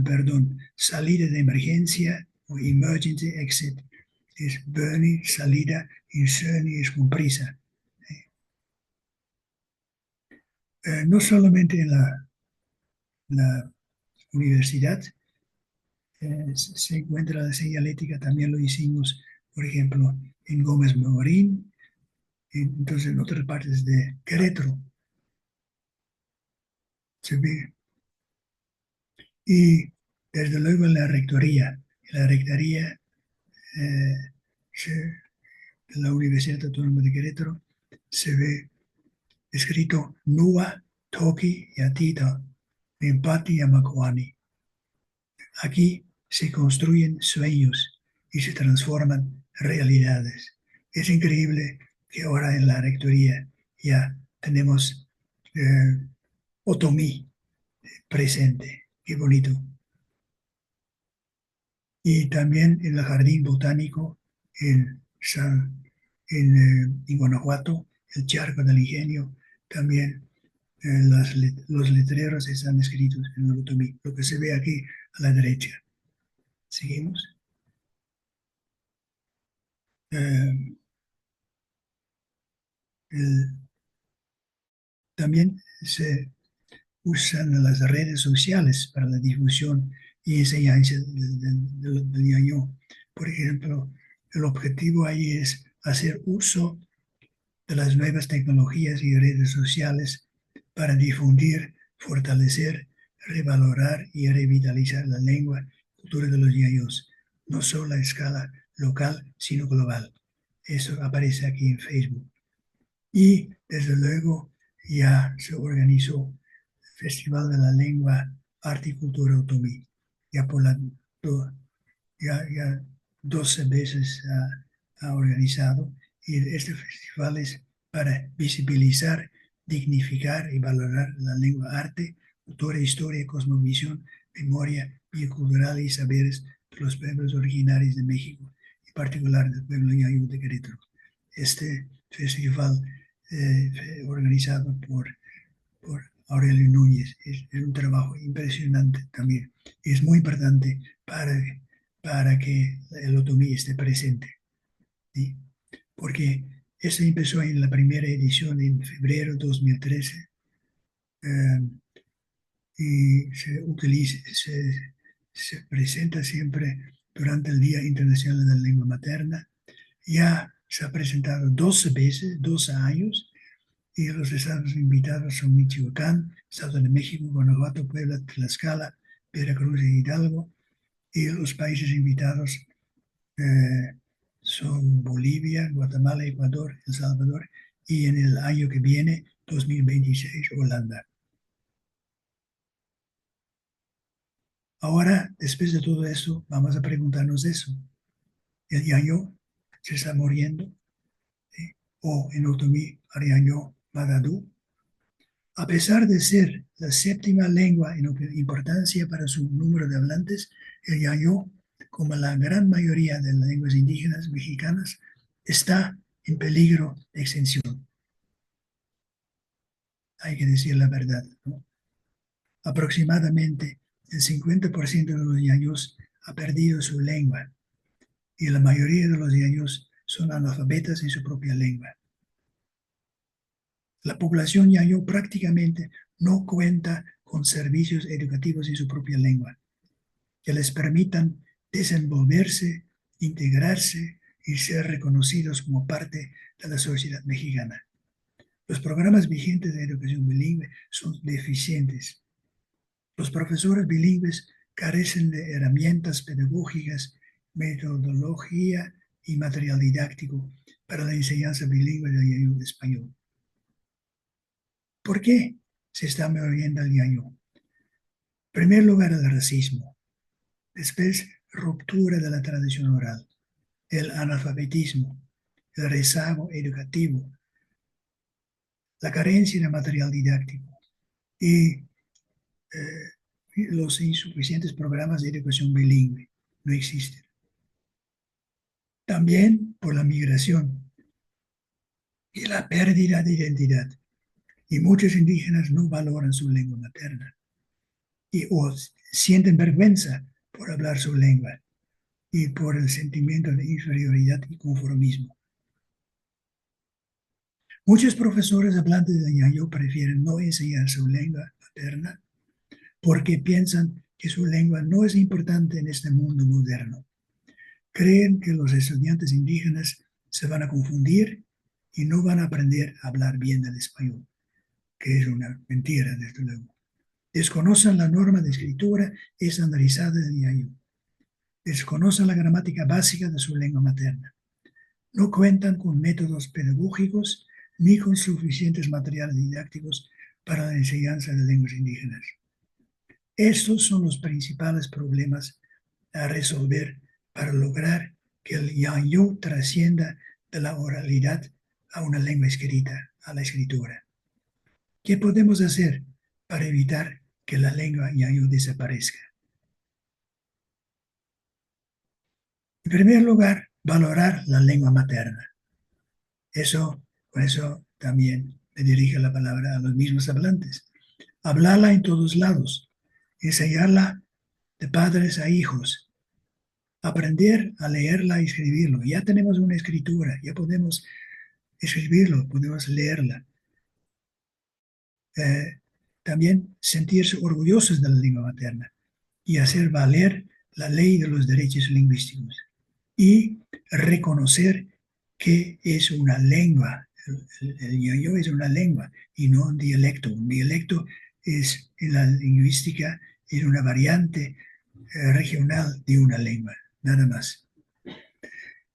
S2: perdón, salida de emergencia o emergency exit es Bernie, salida, y Cerny es con prisa. No solamente en la universidad se encuentra la señalética, también lo hicimos, por ejemplo, en Gómez Morín, entonces en otras partes de Querétaro se ve. Y desde luego en la rectoría eh, de la Universidad Autónoma de Querétaro se ve escrito Nua, Toki y Atita, Empati y Amakuani. Aquí se construyen sueños y se transforman realidades. Es increíble que ahora en la rectoría ya tenemos otomí presente. Qué bonito. Y también en el Jardín Botánico en, en Guanajuato, el Charco del Ingenio, también los letreros están escritos en el otomí, lo que se ve aquí a la derecha. Seguimos. Eh, el- También se usan las redes sociales para la difusión y enseñanza del ñañó. Por ejemplo, el objetivo ahí es hacer uso de las nuevas tecnologías y redes sociales para difundir, fortalecer, revalorar y revitalizar la lengua y cultura de los ñaños, no solo a escala local, sino global. Eso aparece aquí en Facebook. Y desde luego ya se organizó el Festival de la Lengua, Arte y Cultura Otomí. Ya por la, ya 12 veces ha organizado, y este festival es para visibilizar, dignificar y valorar la lengua, arte, cultura, historia, cosmovisión, memoria biocultural y saberes de los pueblos originarios de México, en particular del pueblo ñañú de Querétaro. Este festival organizado por Aurelio Núñez es un trabajo impresionante también. Es muy importante para que el otomí esté presente, ¿sí? Porque eso empezó en la primera edición en febrero de 2013 eh, y se presenta siempre durante el Día Internacional de la Lengua Materna. Ya se ha presentado 12 veces, 12 años, y los estados invitados son Michoacán, Estado de México, Guanajuato, Puebla, Tlaxcala, Veracruz y Hidalgo. Y los países invitados eh, son Bolivia, Guatemala, Ecuador, El Salvador, y en el año que viene, 2026, Holanda. Ahora, después de todo eso, vamos a preguntarnos eso. ¿El yayo se está muriendo? ¿Sí? ¿O en otomí, Ariaño Magadú? A pesar de ser la séptima lengua en importancia para su número de hablantes, el yayo, como la gran mayoría de las lenguas indígenas mexicanas, está en peligro de extinción. hay que decir la verdad, ¿no? Aproximadamente el 50% de los yayos ha perdido su lengua y la mayoría de los yayos son analfabetas en su propia lengua. La población yayo prácticamente no cuenta con servicios educativos en su propia lengua que les permitan desenvolverse, integrarse y ser reconocidos como parte de la sociedad mexicana. Los programas vigentes de educación bilingüe son deficientes. Los profesores bilingües carecen de herramientas pedagógicas, metodología y material didáctico para la enseñanza bilingüe del español. ¿Por qué se está moviendo el yayo? En primer lugar, el racismo. Después, ruptura de la tradición oral, el analfabetismo, el rezago educativo, la carencia de material didáctico y los insuficientes programas de educación bilingüe. No existen. También por la migración y la pérdida de identidad. Y muchos indígenas no valoran su lengua materna o sienten vergüenza por hablar su lengua y por el sentimiento de inferioridad y conformismo. Muchos profesores hablantes de yayo prefieren no enseñar su lengua materna porque piensan que su lengua no es importante en este mundo moderno. Creen que los estudiantes indígenas se van a confundir y no van a aprender a hablar bien el español, que es una mentira, desde luego. Desconocen la norma de escritura estandarizada del yayo. Desconocen la gramática básica de su lengua materna. No cuentan con métodos pedagógicos ni con suficientes materiales didácticos para la enseñanza de lenguas indígenas. Estos son los principales problemas a resolver para lograr que el yayo trascienda de la oralidad a una lengua escrita, a la escritura. ¿Qué podemos hacer para evitar que la lengua yayo desaparezca? En primer lugar, valorar la lengua materna. Con eso también me dirige la palabra a los mismos hablantes. Hablarla en todos lados, enseñarla de padres a hijos, aprender a leerla y escribirlo. Ya tenemos una escritura, ya podemos escribirlo, podemos leerla. También sentirse orgullosos de la lengua materna y hacer valer la ley de los derechos lingüísticos y reconocer que es una lengua. El yayo es una lengua y no un dialecto. Un dialecto es en la lingüística es una variante regional de una lengua, nada más.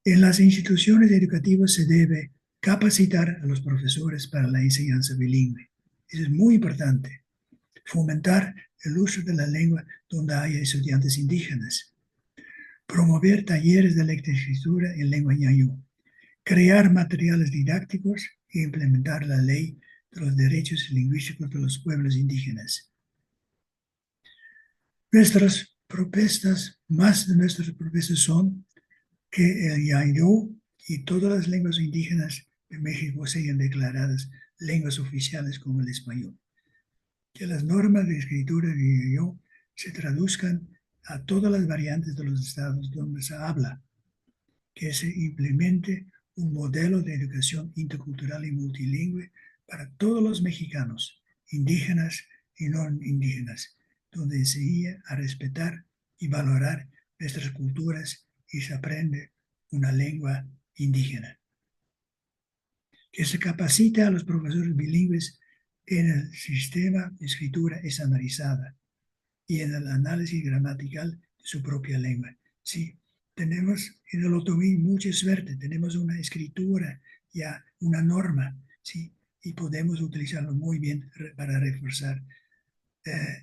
S2: En las instituciones educativas se debe capacitar a los profesores para la enseñanza bilingüe. Eso es muy importante. Fomentar el uso de la lengua donde haya estudiantes indígenas. Promover talleres de lectoescritura en lengua ñayú. Crear materiales didácticos e implementar la ley de los derechos lingüísticos de los pueblos indígenas. Más de nuestras propuestas son que el yayo y todas las lenguas indígenas de México sean declaradas lenguas oficiales como el español. Que las normas de escritura de yayo se traduzcan a todas las variantes de los estados donde se habla. Que se implemente un modelo de educación intercultural y multilingüe para todos los mexicanos, indígenas y no indígenas, donde enseñe a respetar y valorar nuestras culturas y se aprende una lengua indígena. Que se capacite a los profesores bilingües en el sistema de escritura estandarizada y en el análisis gramatical de su propia lengua. Sí, tenemos en el otomí mucha suerte, tenemos una escritura, ya una norma, ¿sí? Y podemos utilizarlo muy bien para reforzar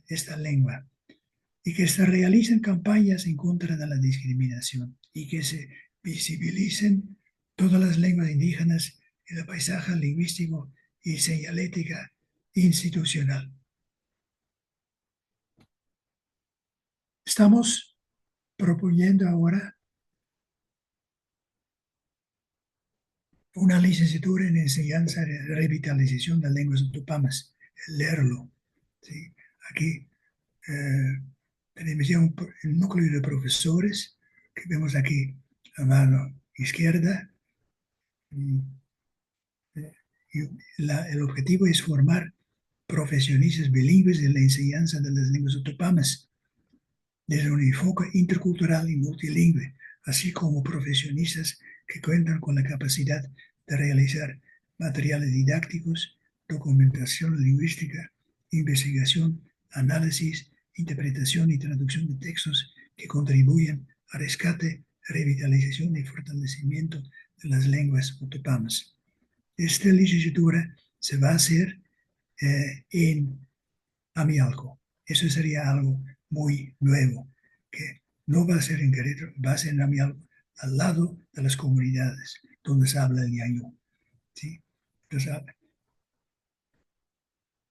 S2: esta lengua. Y que se realicen campañas en contra de la discriminación y que se visibilicen todas las lenguas indígenas en el paisaje lingüístico y señalética institucional. Estamos proponiendo ahora una licenciatura en enseñanza de revitalización de lenguas tupamas. leerlo. ¿Sí? Aquí eh, tenemos ya el núcleo de profesores que vemos aquí a mano izquierda. Y, eh, el objetivo es formar profesionistas bilingües de la enseñanza de las lenguas otopamas desde un enfoque intercultural y multilingüe, así como profesionistas que cuentan con la capacidad de realizar materiales didácticos, documentación lingüística, investigación, análisis, interpretación y traducción de textos que contribuyen al rescate, revitalización y fortalecimiento de las lenguas otopamas. Esta licenciatura se va a hacer en Amialco. Eso sería algo muy nuevo, que no va a ser en Querétaro, va a ser en Amialco, al lado de las comunidades donde se habla el ñañú. ¿Sí? Entonces,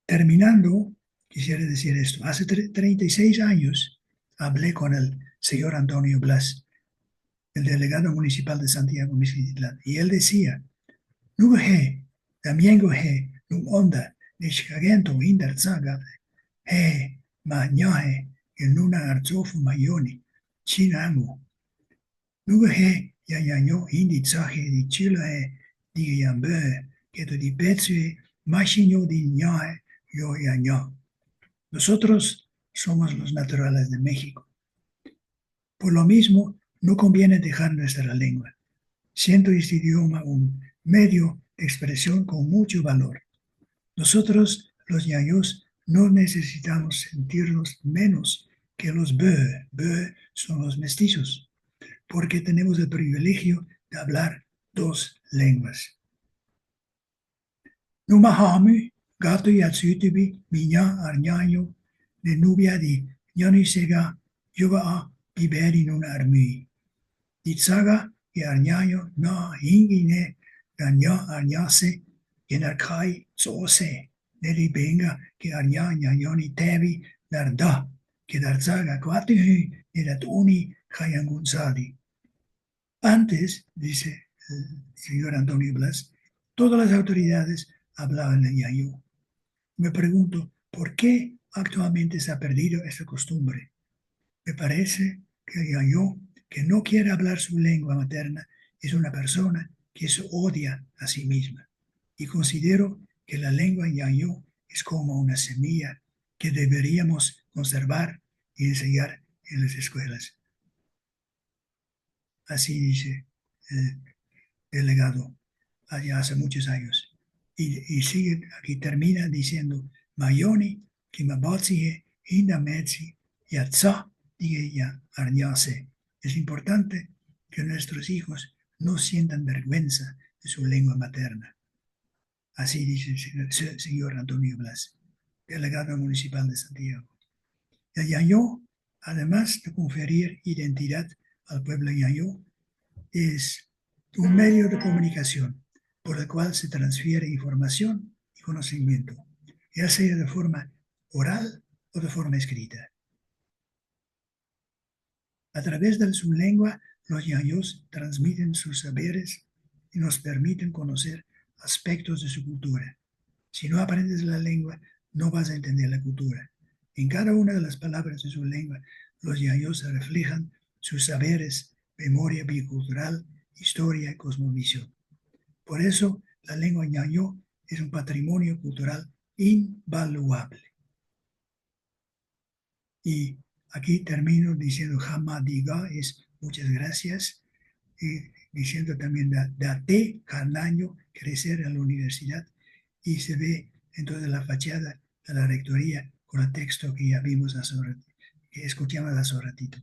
S2: terminando, quisiera decir esto. Hace 36 años hablé con el señor Antonio Blas, el delegado municipal de Santiago Mixquitlán, y él decía, Nuge, Damiengo he, Num onda, Nishkagento, Indar Zaga, he, Mañahe, el Nuna Arzofu Mayoni, Chinango, Nuge he, Yayaño, Indi Tzaje, di Chila he, di Yambe, Keto di Betsue, Machinyo di Ñahe, Yo Yaño. Nosotros somos los naturales de México. Por lo mismo, no conviene dejar nuestra lengua, siendo este idioma un medio de expresión con mucho valor. Nosotros, los ñaños, no necesitamos sentirnos menos que los bö son los mestizos, porque tenemos el privilegio de hablar dos lenguas. Numahami, gato y atsuitibi, miña arñaño, de nubia di ñanisega, yuba a biberi nun armi. Ditsaga y arñaño na hingine, gaña arñase, yenarkai soose, neri benga que arña ñañoni tebi, darda, que darzaga cuatihi, neratuni, hayangunsadi. Antes, dice el señor Antonio Blas, todas las autoridades hablaban en ñañú. Me pregunto, ¿por qué actualmente se ha perdido esta costumbre? Me parece que el ñañú que no quiere hablar su lengua materna es una persona que se odia a sí misma. Y considero que la lengua ñañú es como una semilla que deberíamos conservar y enseñar en las escuelas. Así dice el delegado allá hace muchos años. Y sigue, aquí termina diciendo, Mayoni, Kimabatsi, Inda Metsi, Yatsa, ya Arñase. Es importante que nuestros hijos no sientan vergüenza de su lengua materna. Así dice el señor Antonio Blas, delegado municipal de Santiago. El Yayó, además de conferir identidad al pueblo Yayó, es un medio de comunicación por el cual se transfiere información y conocimiento, ya sea de forma oral o de forma escrita. A través de su lengua, los yayos transmiten sus saberes y nos permiten conocer aspectos de su cultura. Si no aprendes la lengua, no vas a entender la cultura. En cada una de las palabras de su lengua, los yayos reflejan sus saberes, memoria bicultural, historia y cosmovisión. Por eso, la lengua ñañó es un patrimonio cultural invaluable. Y aquí termino diciendo jamadiga es muchas gracias y diciendo también date Carnaño crecer en la universidad y se ve en toda la fachada de la rectoría con el texto que ya vimos hace un ratito, que escuchamos hace un ratito.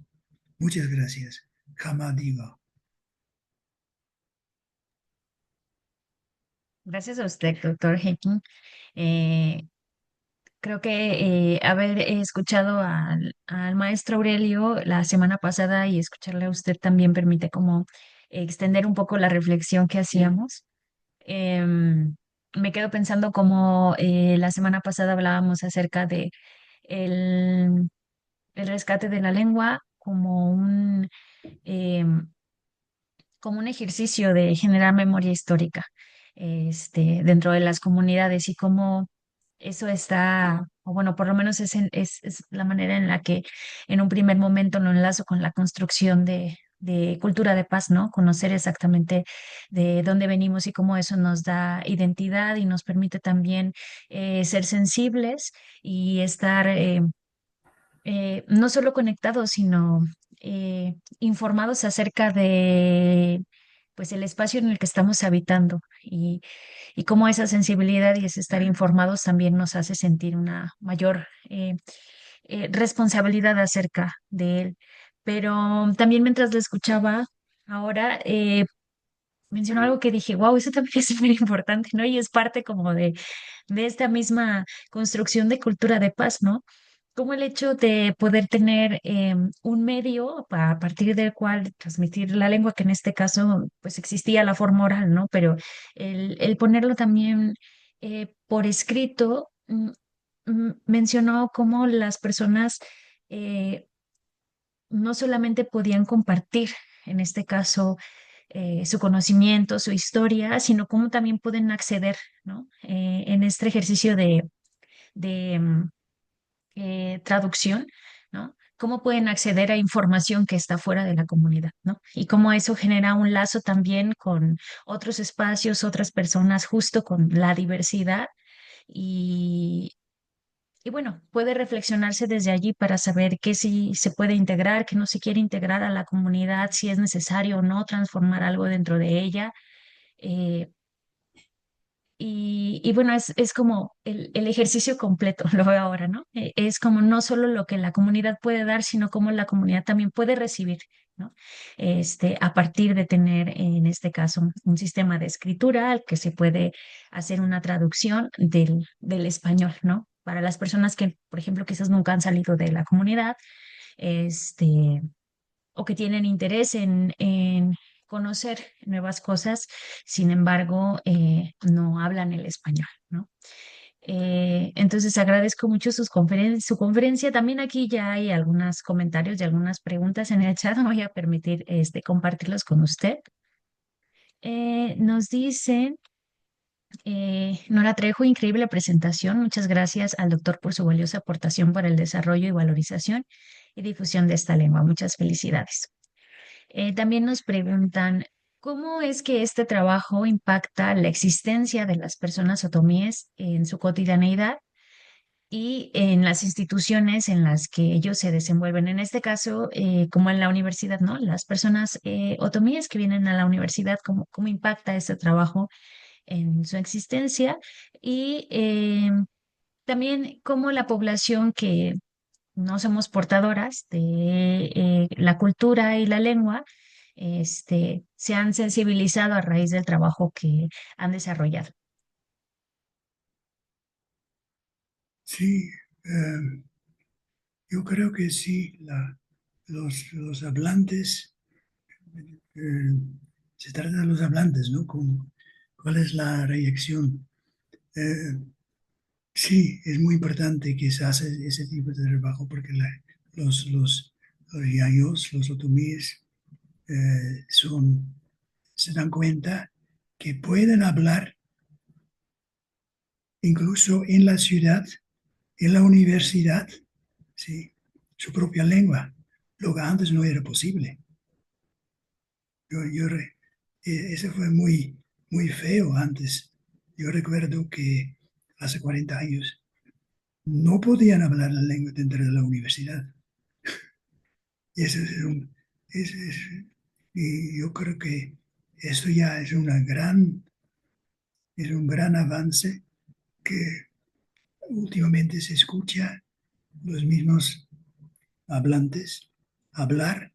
S2: Muchas gracias. Jamadiga.
S1: Gracias a usted, doctor Hecking. Eh, Creo que haber escuchado al maestro Aurelio la semana pasada y escucharle a usted también permite como extender un poco la reflexión que hacíamos. Me quedo pensando como la semana pasada hablábamos acerca de el rescate de la lengua em, como un ejercicio de generar memoria histórica dentro de las comunidades y cómo Eso está, o bueno, por lo menos es la manera en la que en un primer momento lo enlazo con la construcción de cultura de paz, ¿no? Conocer exactamente de dónde venimos y cómo eso nos da identidad y nos permite también ser sensibles y estar no solo conectados, sino informados acerca de pues el espacio en el que estamos habitando y cómo esa sensibilidad y ese estar informados también nos hace sentir una mayor responsabilidad acerca de él. Pero también mientras lo escuchaba, ahora mencionó algo que dije, wow, eso también es súper importante, ¿no? Y es parte como de esta misma construcción de cultura de paz, ¿no? Como el hecho de poder tener un medio a partir del cual transmitir la lengua, que en este caso pues existía la forma oral, ¿no? Pero el ponerlo también por escrito, mencionó cómo las personas eh, no solamente podían compartir, en este caso, su conocimiento, su historia, sino cómo también pueden acceder, ¿no? En este ejercicio de traducción, ¿no? Cómo pueden acceder a información que está fuera de la comunidad, ¿no? Y cómo eso genera un lazo también con otros espacios, otras personas, justo con la diversidad y bueno, puede reflexionarse desde allí para saber qué sí se puede integrar, qué no se quiere integrar a la comunidad, si es necesario o no transformar algo dentro de ella. Eh, y bueno, es como el ejercicio completo, lo veo ahora, ¿no? Es como no solo lo que la comunidad puede dar, sino cómo la comunidad también puede recibir, ¿no? A partir de tener, en este caso, un sistema de escritura al que se puede hacer una traducción del español, ¿no? Para las personas que, por ejemplo, quizás nunca han salido de la comunidad, este, o que tienen interés en conocer nuevas cosas, sin embargo, no hablan el español, ¿no? Entonces agradezco mucho su conferencia. También aquí ya hay algunos comentarios y algunas preguntas en el chat. Me voy a permitir compartirlos con usted. Nos dicen, Nora Trejo, increíble presentación. Muchas gracias al doctor por su valiosa aportación para el desarrollo y valorización y difusión de esta lengua. Muchas felicidades. También nos preguntan, ¿cómo es que este trabajo impacta la existencia de las personas otomíes en su cotidianeidad y en las instituciones en las que ellos se desenvuelven? En este caso, como en la universidad, ¿no? Las personas otomíes que vienen a la universidad, ¿cómo impacta este trabajo en su existencia? Y también cómo la población que no somos portadoras de la cultura y la lengua, se han sensibilizado a raíz del trabajo que han desarrollado.
S2: Sí, yo creo que sí, los hablantes, eh, se trata de los hablantes, ¿no? ¿Cuál es la reacción? Eh, sí, es muy importante que se hace ese tipo de trabajo porque los, los, los yayos, los otomíes, se dan cuenta que pueden hablar incluso en la ciudad, en la universidad, ¿sí? Su propia lengua, lo que antes no era posible. Yo, yo re- Eso fue muy feo antes. Yo recuerdo que hace 40 años no podían hablar la lengua dentro de la universidad. Y eso y yo creo que eso ya es un gran avance que últimamente se escucha los mismos hablantes hablar,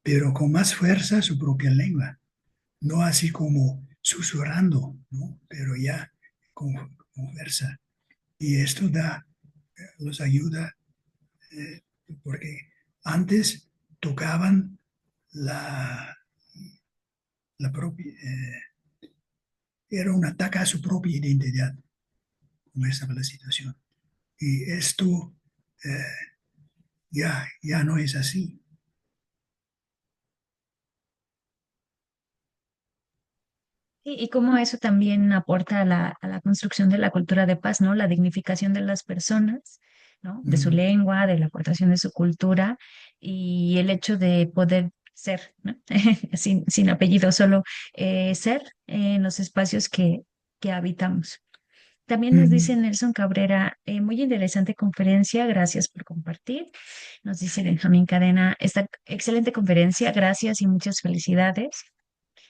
S2: pero con más fuerza su propia lengua, no así como susurrando, ¿no? Pero ya con fuerza. Y esto los ayuda, eh, porque antes tocaban la, la propia, era un ataque a su propia identidad, como estaba la situación. Y esto eh, ya no es así.
S1: Y cómo eso también aporta a la construcción de la cultura de paz, ¿no? La dignificación de las personas, ¿no? De su
S2: Mm,
S1: lengua, de la aportación de su cultura y el hecho de poder ser, ¿no? Sin apellido, solo ser en los espacios que habitamos. También nos dice
S2: mm.
S1: Nelson Cabrera, muy interesante conferencia, gracias por compartir. Nos dice Benjamín Cadena, esta excelente conferencia, gracias y muchas felicidades.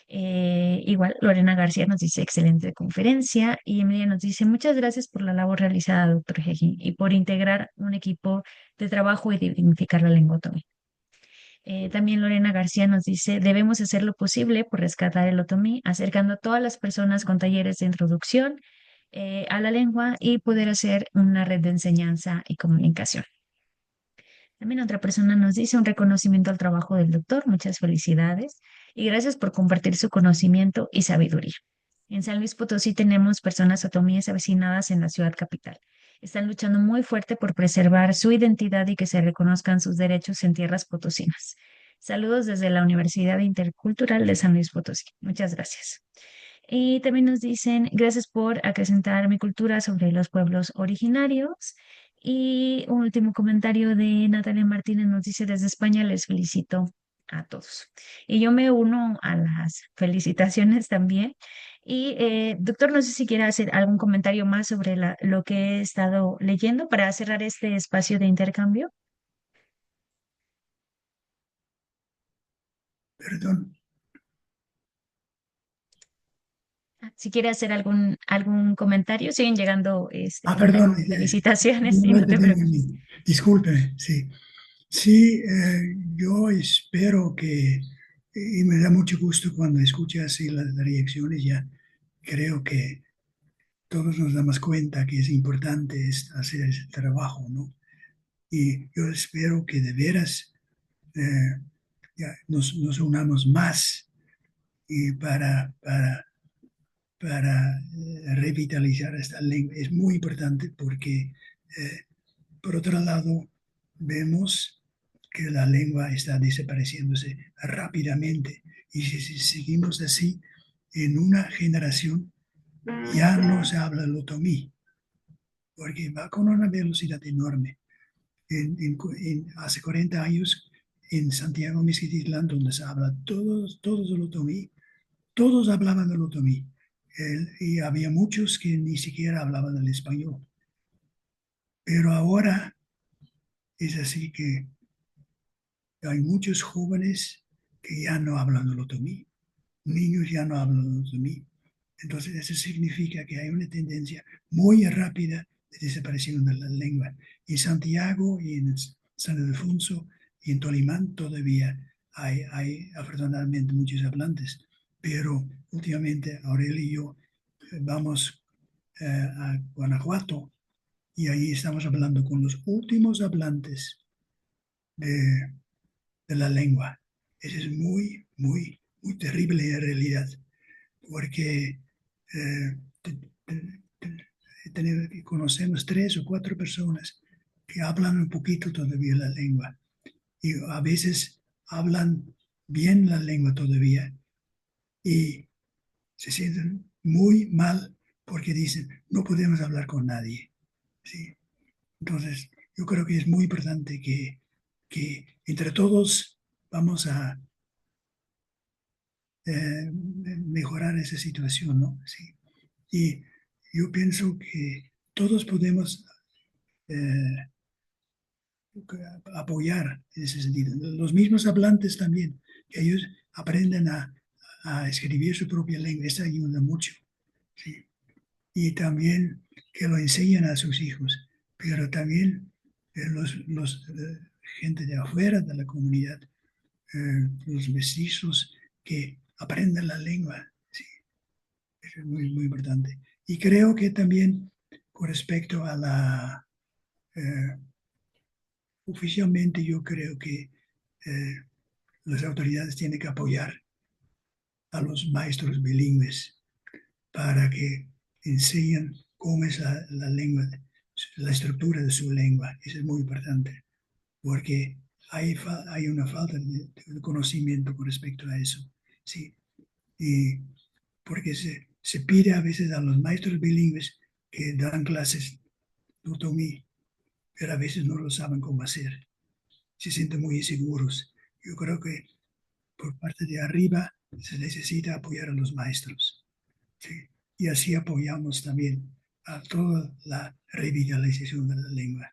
S1: Igual, Lorena García nos dice excelente conferencia y Emilia nos dice muchas gracias por la labor realizada, doctor Hegin, y por integrar un equipo de trabajo y dignificar la lengua otomí. También Lorena García nos dice debemos hacer lo posible por rescatar el otomí, acercando a todas las personas con talleres de introducción a la lengua y poder hacer una red de enseñanza y comunicación. También otra persona nos dice un reconocimiento al trabajo del doctor, muchas felicidades y gracias por compartir su conocimiento y sabiduría. En San Luis Potosí tenemos personas otomíes avecinadas en la ciudad capital. Están luchando muy fuerte por preservar su identidad y que se reconozcan sus derechos en tierras potosinas. Saludos desde la Universidad Intercultural de San Luis Potosí. Muchas gracias. Y también nos dicen, gracias por acrecentar mi cultura sobre los pueblos originarios. Y un último comentario de Natalia Martínez nos dice, desde España les felicito a todos. Y yo me uno a las felicitaciones también. Y doctor, no sé si quiere hacer algún comentario más sobre lo que he estado leyendo para cerrar este espacio de intercambio.
S2: Perdón.
S1: Si quiere hacer algún comentario, siguen llegando
S2: Perdón,
S1: felicitaciones y
S2: no
S1: no te
S2: entendí
S1: preocupes.
S2: bien. Discúlpeme, sí. Sí, yo espero que, y me da mucho gusto cuando escucho así las reacciones, ya creo que todos nos damos cuenta que es importante hacer ese trabajo, ¿no? Y yo espero que de veras eh, ya nos unamos más y para revitalizar esta lengua. Es muy importante porque, por otro lado, vemos que la lengua está desapareciéndose rápidamente y si seguimos así, en una generación ya no se habla el otomí, porque va con una velocidad enorme. Hace 40 años, en Santiago Mezquititlán, donde se habla todos el otomí, todos hablaban el otomí. Y había muchos que ni siquiera hablaban el español. Pero ahora es así que hay muchos jóvenes que ya no hablan el otomí, niños ya no hablan el otomí. Entonces eso significa que hay una tendencia muy rápida de desaparición de la lengua. En Santiago y en San Ildefonso y en Tolimán todavía hay afortunadamente muchos hablantes, pero últimamente Aurelio y yo vamos a Guanajuato y ahí estamos hablando con los últimos hablantes de, de la lengua. Eso es muy terrible en realidad, porque eh, conocemos 3 o 4 personas que hablan un poquito todavía la lengua y a veces hablan bien la lengua todavía y se sienten muy mal porque dicen, no podemos hablar con nadie. ¿Sí? Entonces, yo creo que es muy importante que entre todos vamos a mejorar esa situación, ¿no? Sí. Y yo pienso que todos podemos eh, apoyar en ese sentido. Los mismos hablantes también, que ellos aprenden a escribir su propia lengua, eso ayuda mucho. ¿Sí? Y también que lo enseñan a sus hijos, pero también gente de afuera de la comunidad, los mestizos que aprendan la lengua. Sí, eso es muy importante. Y creo que también con respecto a eh, oficialmente yo creo que eh, las autoridades tienen que apoyar a los maestros bilingües para que enseñen cómo es la lengua, la estructura de su lengua. Eso es muy importante, porque hay una falta de conocimiento con respecto a eso. Sí. Y porque se pide a veces a los maestros bilingües que dan clases de otomí, pero a veces no lo saben cómo hacer. Se sienten muy inseguros. Yo creo que por parte de arriba se necesita apoyar a los maestros, ¿sí? Y así apoyamos también a toda la revitalización de la lengua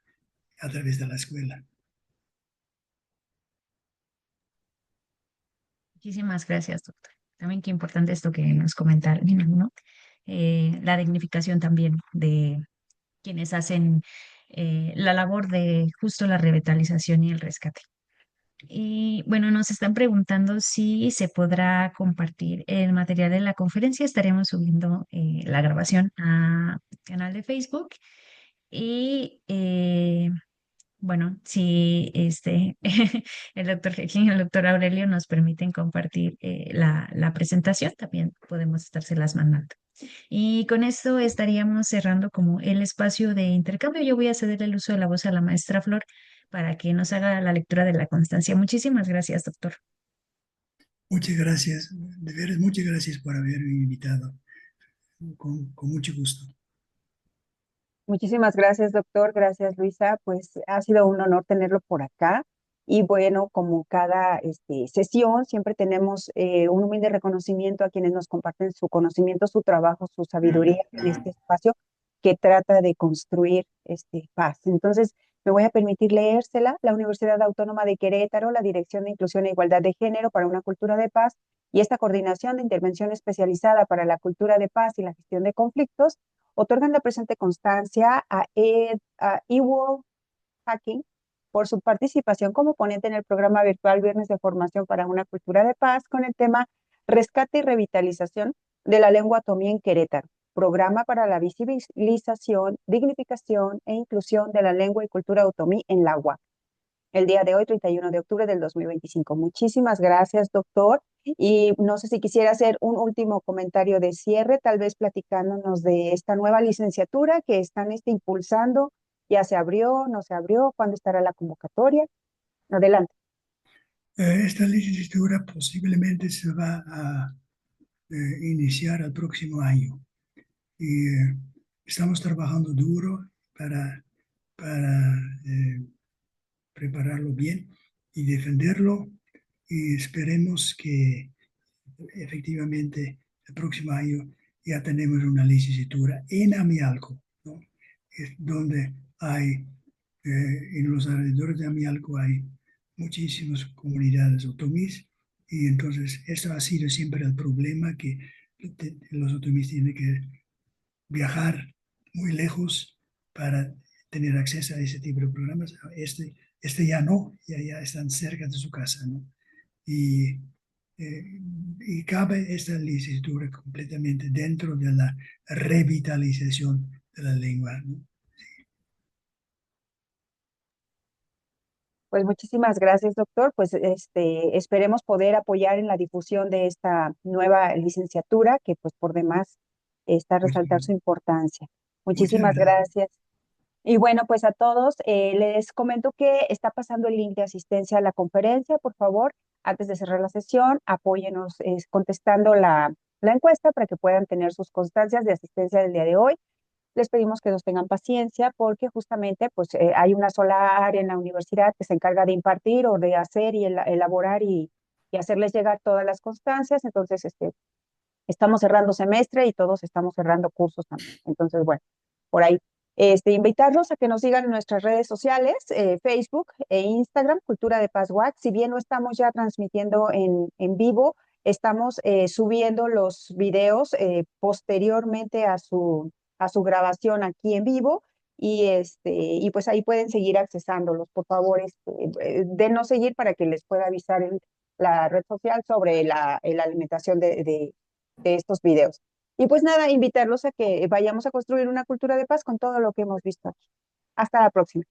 S2: a través de la escuela.
S1: Muchísimas gracias, doctor. También qué importante esto que nos comentaron, ¿no? La dignificación también de quienes hacen la labor de justo la revitalización y el rescate. Y bueno, nos están preguntando si se podrá compartir el material de la conferencia. Estaremos subiendo la grabación a canal de Facebook. Y bueno, si el doctor Jekin y el doctor Aurelio nos permiten compartir la presentación, también podemos estárselas mandando. Y con esto estaríamos cerrando como el espacio de intercambio. Yo voy a ceder el uso de la voz a la maestra Flor para que nos haga la lectura de la constancia. Muchísimas gracias, doctor.
S2: Muchas gracias, de veras, muchas gracias por haberme invitado, con mucho gusto.
S3: Muchísimas gracias, doctor. Gracias, Luisa. Pues ha sido un honor tenerlo por acá. Y bueno, como cada sesión, siempre tenemos un humilde reconocimiento a quienes nos comparten su conocimiento, su trabajo, su sabiduría en este espacio que trata de construir paz. Entonces, me voy a permitir leérsela. La Universidad Autónoma de Querétaro, la Dirección de Inclusión e Igualdad de Género para una Cultura de Paz y esta Coordinación de Intervención Especializada para la Cultura de Paz y la Gestión de Conflictos otorgan la presente constancia a Ewell Hacking por su participación como ponente en el programa virtual Viernes de Formación para una Cultura de Paz con el tema Rescate y Revitalización de la Lengua Otomí en Querétaro, programa para la visibilización, dignificación e inclusión de la lengua y cultura otomí en la UAP el día de hoy, 31 de octubre del 2025. Muchísimas gracias, doctor. Y no sé si quisiera hacer un último comentario de cierre, tal vez platicándonos de esta nueva licenciatura que están impulsando. ¿Ya se abrió? ¿No se abrió? ¿Cuándo estará la convocatoria? Adelante.
S2: Esta licenciatura posiblemente se va a iniciar el próximo año. Y estamos trabajando duro para prepararlo bien y defenderlo. Y esperemos que efectivamente el próximo año ya tenemos una licenciatura en Amialco, ¿no? Es donde hay, en los alrededores de Amialco hay muchísimas comunidades otomís y entonces eso ha sido siempre el problema que los otomís tienen que viajar muy lejos para tener acceso a ese tipo de programas. Este ya no, ya están cerca de su casa, ¿no? Y, y cabe esta licenciatura completamente dentro de la revitalización de la lengua, ¿no?
S3: Pues muchísimas gracias, doctor. Pues esperemos poder apoyar en la difusión de esta nueva licenciatura que pues por demás está a
S2: Pues,
S3: resaltar su importancia.
S2: muchas
S3: Muchísimas
S2: gracias.
S3: gracias. Y bueno, pues a todos les comento que está pasando el link de asistencia a la conferencia. Por favor, antes de cerrar la sesión, apóyenos contestando la encuesta para que puedan tener sus constancias de asistencia del día de hoy. Les pedimos que nos tengan paciencia porque justamente pues hay una sola área en la universidad que se encarga de impartir o de hacer y elaborar y hacerles llegar todas las constancias. Entonces, estamos cerrando semestre y todos estamos cerrando cursos también. Entonces, bueno, por ahí. Invitarlos a que nos sigan en nuestras redes sociales, Facebook e Instagram, Cultura de Paz WAC. Si bien no estamos ya transmitiendo en vivo, estamos subiendo los videos posteriormente a su grabación aquí en vivo y pues ahí pueden seguir accesándolos. Por favor, denos seguir para que les pueda avisar la red social sobre la alimentación de estos videos. Y pues nada, invitarlos a que vayamos a construir una cultura de paz con todo lo que hemos visto aquí. Hasta la próxima.